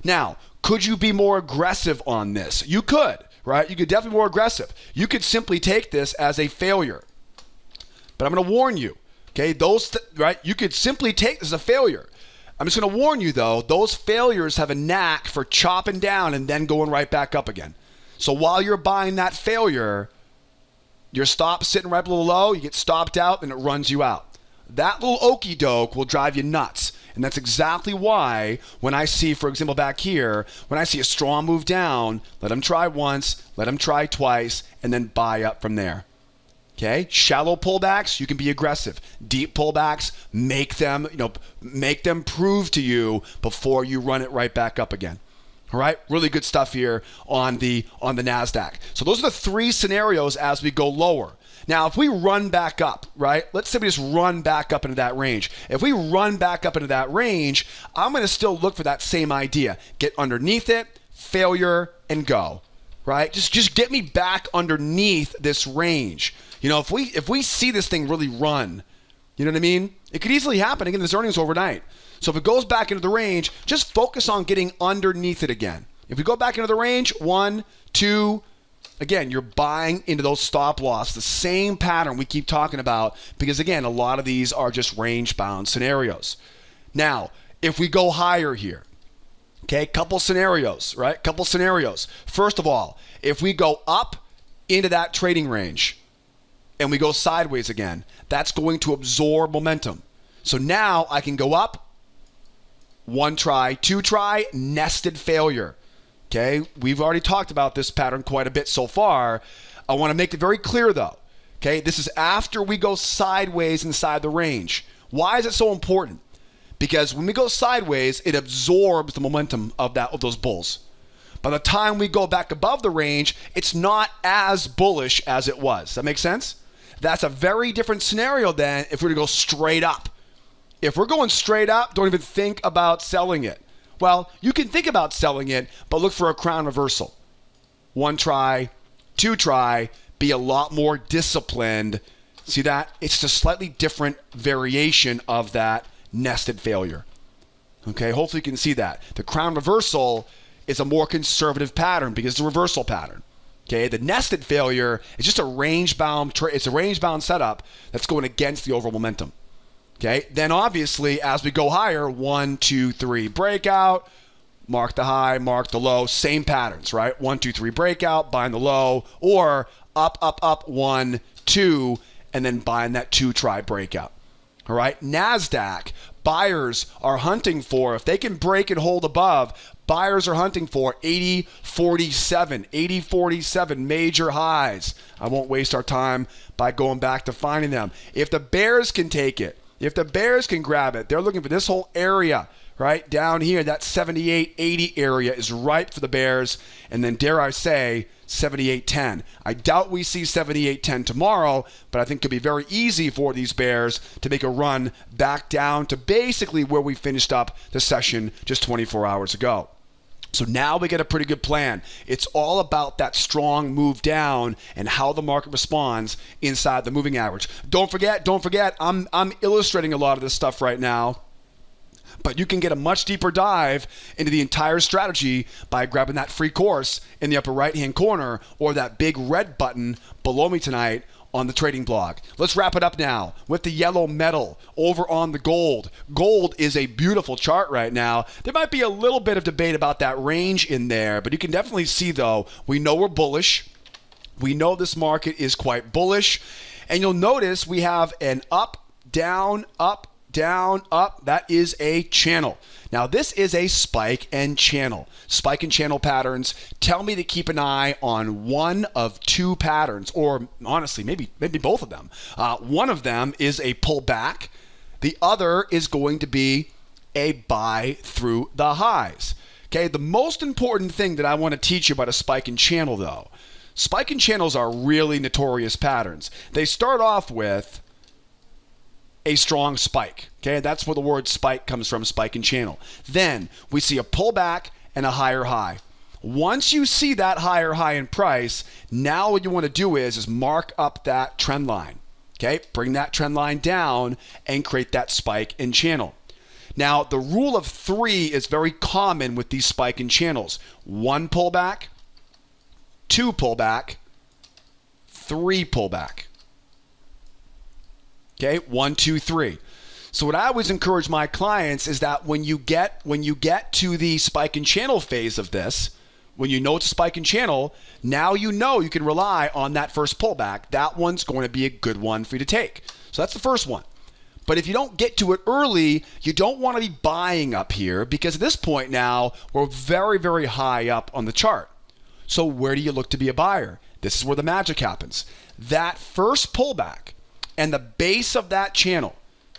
Now, could you be more aggressive on this? You could, right? You could definitely be more aggressive. You could simply take this as a failure. But I'm going to warn you, okay, right? You could simply take this as a failure. I'm just going to warn you, though, those failures have a knack for chopping down and then going right back up again. So while you're buying that failure, your stop sitting right below low, you get stopped out, and it runs you out. That little okie doke will drive you nuts. And that's exactly why when I see, for example, back here, when I see a strong move down, let them try once, let them try twice, and then buy up from there. Okay? Shallow pullbacks, you can be aggressive. Deep pullbacks, make them prove to you before you run it right back up again. All right, really good stuff here on the Nasdaq. So those are the three scenarios as we go lower. Now, if we run back up, right? Let's say we just run back up into that range. If we run back up into that range, I'm going to still look for that same idea. Get underneath it, failure, and go. Right? Just get me back underneath this range. If we see this thing really run, you know what I mean? It could easily happen. Again, this earnings overnight. So if it goes back into the range, just focus on getting underneath it again. If we go back into the range, 1, 2, again, you're buying into those stop loss, the same pattern we keep talking about, because again, a lot of these are just range bound scenarios. Now, if we go higher here, okay, couple scenarios, right? Couple scenarios. First of all, if we go up into that trading range and we go sideways again, that's going to absorb momentum. So now I can go up, one try, two try, nested failure. Okay, we've already talked about this pattern quite a bit so far. I want to make it very clear though. Okay, this is after we go sideways inside the range. Why is it so important? Because when we go sideways, it absorbs the momentum of those bulls. By the time we go back above the range, it's not as bullish as it was. Does that make sense? That's a very different scenario than if we're to go straight up. If we're going straight up, don't even think about selling it. Well, you can think about selling it, but look for a crown reversal. One try, two try, be a lot more disciplined. See that? It's a slightly different variation of that nested failure. Okay, hopefully you can see that. The crown reversal is a more conservative pattern because it's a reversal pattern. Okay, the nested failure is just a range-bound it's a range-bound setup that's going against the overall momentum. Okay, then obviously as we go higher, 1, 2, 3 breakout, mark the high, mark the low, same patterns, right? 1, 2, 3 breakout, buying the low, or up, 1, 2, and then buying that 2 try breakout. All right, Nasdaq, buyers are hunting for, if they can break and hold above, buyers are hunting for 80.47 major highs. I won't waste our time by going back to finding them. If the bears can take it, if the bears can grab it, they're looking for this whole area, right? Down here, that 78.80 area is ripe for the bears. And then, dare I say, 78.10. I doubt we see 78.10 tomorrow, but I think it could be very easy for these bears to make a run back down to basically where we finished up the session just 24 hours ago. So now we get a pretty good plan. It's all about that strong move down and how the market responds inside the moving average. Don't forget, I'm illustrating a lot of this stuff right now, but you can get a much deeper dive into the entire strategy by grabbing that free course in the upper right-hand corner or that big red button below me tonight on the trading blog. Let's wrap it up now with the yellow metal over on the gold. Gold is a beautiful chart right now. There might be a little bit of debate about that range in there, but you can definitely see though, we know we're bullish. We know this market is quite bullish. And you'll notice we have an up, down, up, down, up. That is a channel. Now this is a spike and channel. Spike and channel patterns tell me to keep an eye on one of two patterns, or honestly, maybe both of them. One of them is a pullback. The other is going to be a buy through the highs. Okay, the most important thing that I want to teach you about a spike and channel though, spike and channels are really notorious patterns. They start off with a strong spike. Okay, that's where the word spike comes from, spike and channel. Then we see a pullback and a higher high. Once you see that higher high in price, now what you want to do is mark up that trend line. Okay, bring that trend line down and create that spike and channel. Now, the rule of 3 is very common with these spike and channels. 1 pullback, 2 pullback, 3 pullback. Okay, 1, 2, 3. So what I always encourage my clients is that when you get to the spike and channel phase of this, when you know it's a spike and channel, now you know you can rely on that first pullback. That one's going to be a good one for you to take. So that's the first one. But if you don't get to it early, you don't want to be buying up here because at this point now, we're very, very high up on the chart. So where do you look to be a buyer? This is where the magic happens. That first pullback and the base of that channel.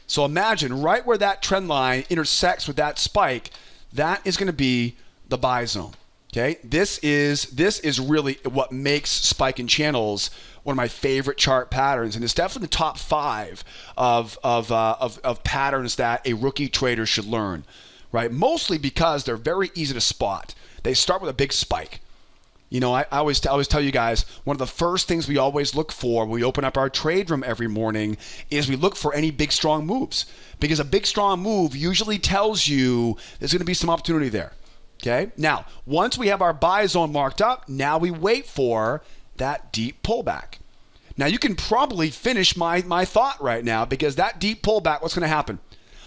So imagine right where that trend line intersects with that spike, that is going to be the buy zone. Okay, this is really what makes spike and channels one of my favorite chart patterns, and it's definitely the top 5 of patterns that a rookie trader should learn. Right, mostly because they're very easy to spot. They start with a big spike. You know, I always tell you guys, one of the first things we always look for when we open up our trade room every morning is we look for any big, strong moves. Because a big, strong move usually tells you there's going to be some opportunity there. Okay? Now, once we have our buy zone marked up, now we wait for that deep pullback. Now, you can probably finish my thought right now because that deep pullback, what's going to happen?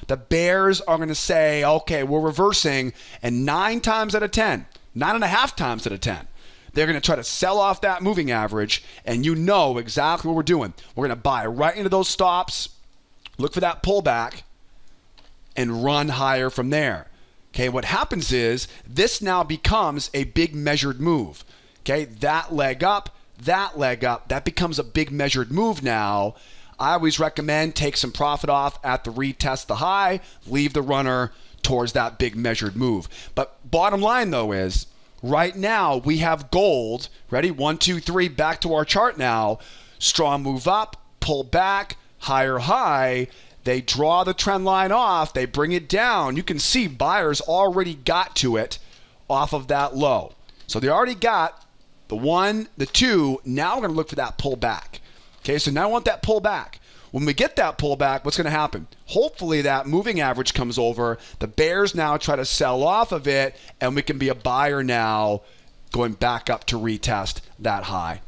The bears are going to say, okay, we're reversing, and 9 times out of 10, 9.5 times out of 10, they're going to try to sell off that moving average, and you know exactly what we're doing. We're going to buy right into those stops, look for that pullback, and run higher from there. Okay, what happens is this now becomes a big measured move. Okay, that leg up, that becomes a big measured move now. I always recommend take some profit off at the retest the high, leave the runner towards that big measured move. But bottom line though is, right now we have gold, ready? 1, 2, 3, back to our chart now. Strong move up, pull back, higher high. They draw the trend line off. They bring it down. You can see buyers already got to it off of that low. So they already got the 1, the 2. Now we're going to look for that pullback. Okay, so now I want that pullback. When we get that pullback, what's going to happen? Hopefully that moving average comes over. The bears now try to sell off of it, and we can be a buyer now going back up to retest that high.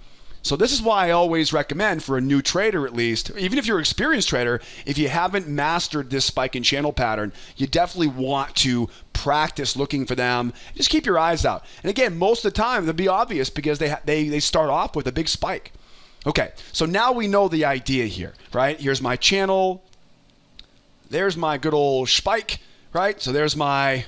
So this is why I always recommend, for a new trader at least, even if you're an experienced trader, if you haven't mastered this spike and channel pattern, you definitely want to practice looking for them. Just keep your eyes out. And again, most of the time they'll be obvious because they start off with a big spike. Okay, so now we know the idea here, right? Here's my channel. There's my good old spike, right? So there's my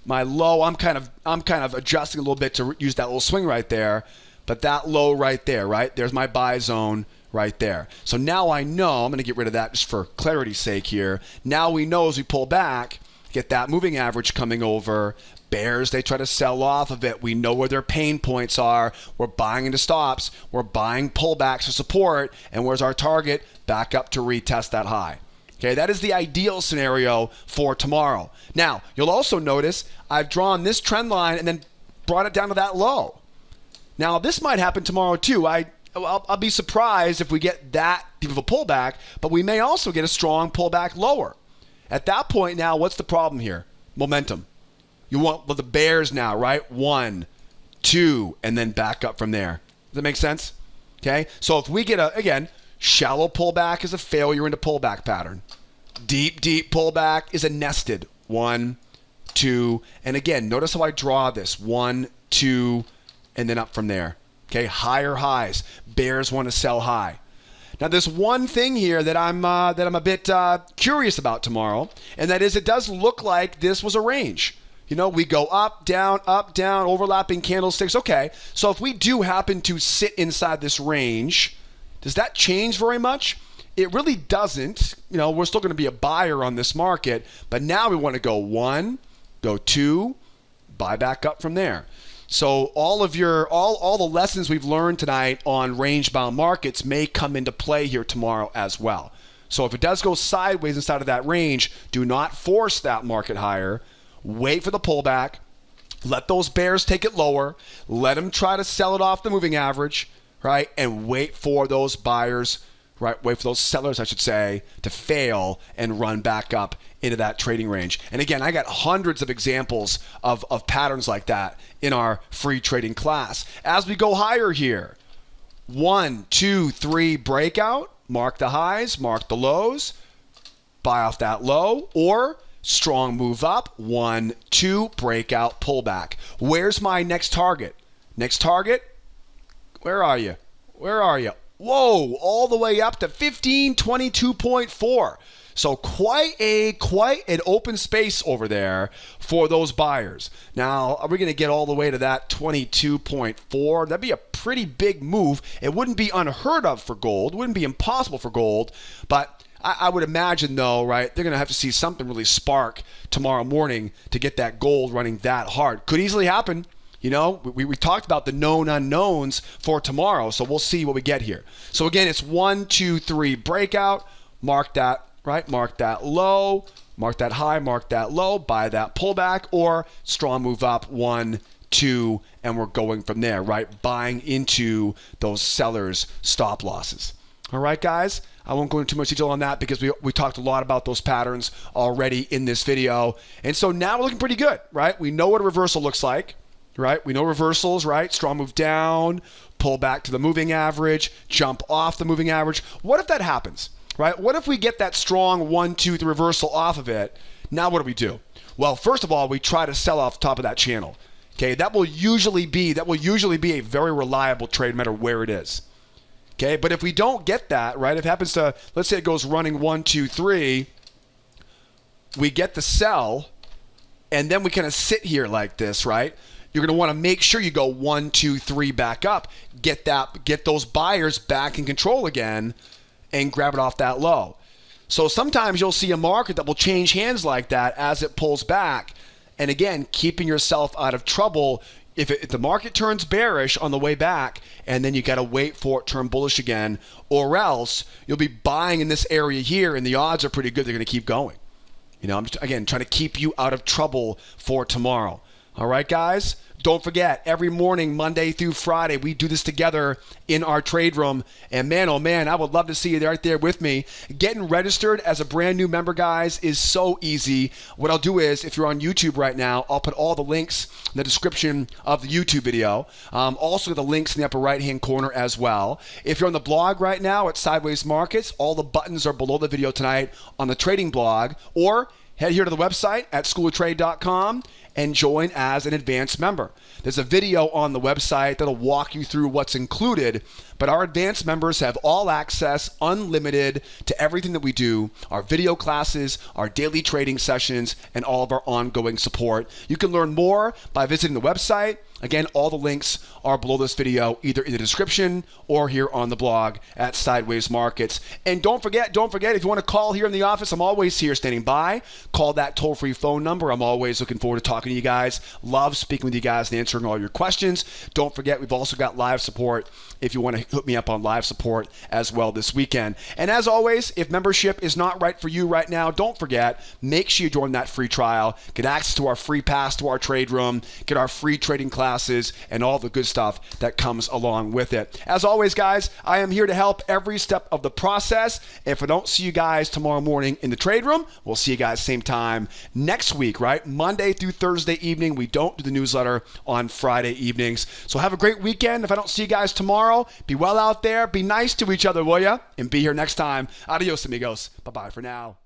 low. I'm kind of adjusting a little bit to use that little swing right there. But that low right there, right? There's my buy zone right there. So now I know, I'm going to get rid of that just for clarity's sake here. Now we know as we pull back, get that moving average coming over. Bears, they try to sell off of it. We know where their pain points are. We're buying into stops. We're buying pullbacks for support. And where's our target? Back up to retest that high. Okay, that is the ideal scenario for tomorrow. Now, you'll also notice I've drawn this trend line and then brought it down to that low. Now, this might happen tomorrow too. I'll be surprised if we get that deep of a pullback, but we may also get a strong pullback lower. At that point now, what's the problem here? Momentum. You want the bears now, right? 1, 2, and then back up from there. Does that make sense? Okay, so if we get again, shallow pullback is a failure into pullback pattern. Deep pullback is a nested 1, 2, and again, notice how I draw this 1, 2, and then up from there. Okay, higher highs. Bears want to sell high. Now, there's one thing here that I'm a bit curious about tomorrow, and that is it does look like this was a range. You know, we go up, down, overlapping candlesticks. Okay, so if we do happen to sit inside this range, does that change very much? It really doesn't. You know, we're still going to be a buyer on this market, but now we want to go 1, go 2, buy back up from there. So all the lessons we've learned tonight on range-bound markets may come into play here tomorrow as well. So if it does go sideways inside of that range, do not force that market higher. Wait for the pullback. Let those bears take it lower. Let them try to sell it off the moving average, right? And wait for those buyers, right? Wait for those sellers, I should say, to fail and run back up into that trading range. And again, I got hundreds of examples of patterns like that in our free trading class. As we go higher here, 1, 2, 3 breakout, mark the highs, mark the lows, buy off that low, or strong move up, 1, 2 breakout, pullback. Where's my next target? Next target? Where are you? Whoa, all the way up to 1522.4. So quite an open space over there for those buyers. Now, are we going to get all the way to that 22.4? That'd be a pretty big move. It wouldn't be unheard of for gold. It wouldn't be impossible for gold. But I would imagine, though, right, they're going to have to see something really spark tomorrow morning to get that gold running that hard. Could easily happen. You know, we talked about the known unknowns for tomorrow, so we'll see what we get here. So again, it's 1, 2, 3 breakout. Mark that, right? Mark that low, mark that high, mark that low, buy that pullback, or strong move up 1, 2, and we're going from there, right? Buying into those sellers' stop losses. All right, guys? I won't go into too much detail on that because we talked a lot about those patterns already in this video. And so now we're looking pretty good, right? We know what a reversal looks like. Right? We know reversals, right? Strong move down, pull back to the moving average, jump off the moving average. What if that happens? right? What if we get that strong 1, 2, 3 reversal off of it? Now what do? Well, first of all, we try to sell off top of that channel. Okay, that will usually be a very reliable trade no matter where it is. Okay, but if we don't get that, right, if it happens to, let's say it goes running 1, 2, 3, we get the sell, and then we kind of sit here like this, right? You're going to want to make sure you go 1, 2, 3 back up, get those buyers back in control again, and grab it off that low. So sometimes you'll see a market that will change hands like that as it pulls back. And again, keeping yourself out of trouble if the market turns bearish on the way back, and then you got to wait for it to turn bullish again, or else you'll be buying in this area here, and the odds are pretty good they're going to keep going. You know, I'm just, again, trying to keep you out of trouble for tomorrow. All right, guys? Don't forget, every morning, Monday through Friday, we do this together in our trade room. And man, oh man, I would love to see you right there with me. Getting registered as a brand new member, guys, is so easy. What I'll do is, if you're on YouTube right now, I'll put all the links in the description of the YouTube video. Also, the links in the upper right-hand corner as well. If you're on the blog right now at Sideways Markets, all the buttons are below the video tonight on the trading blog. Or head here to the website at schooloftrade.com and join as an advanced member. There's a video on the website that'll walk you through what's included, but our advanced members have all access, unlimited, to everything that we do, our video classes, our daily trading sessions, and all of our ongoing support. You can learn more by visiting the website. Again, all the links are below this video, either in the description or here on the blog at Sideways Markets. And don't forget, if you want to call here in the office, I'm always here standing by. Call that toll-free phone number. I'm always looking forward to talking to you guys. Love speaking with you guys and answering all your questions. Don't forget, we've also got live support if you want to hook me up on live support as well this weekend. And as always, if membership is not right for you right now, don't forget, make sure you join that free trial, get access to our free pass to our trade room, get our free trading classes, and all the good stuff that comes along with it. As always, guys, I am here to help every step of the process. If I don't see you guys tomorrow morning in the trade room, we'll see you guys same time next week, right? Monday through Thursday evening. We don't do the newsletter on Friday evenings. So have a great weekend. If I don't see you guys tomorrow, be well out there. Be nice to each other, will ya? And be here next time. Adios, amigos. Bye-bye for now.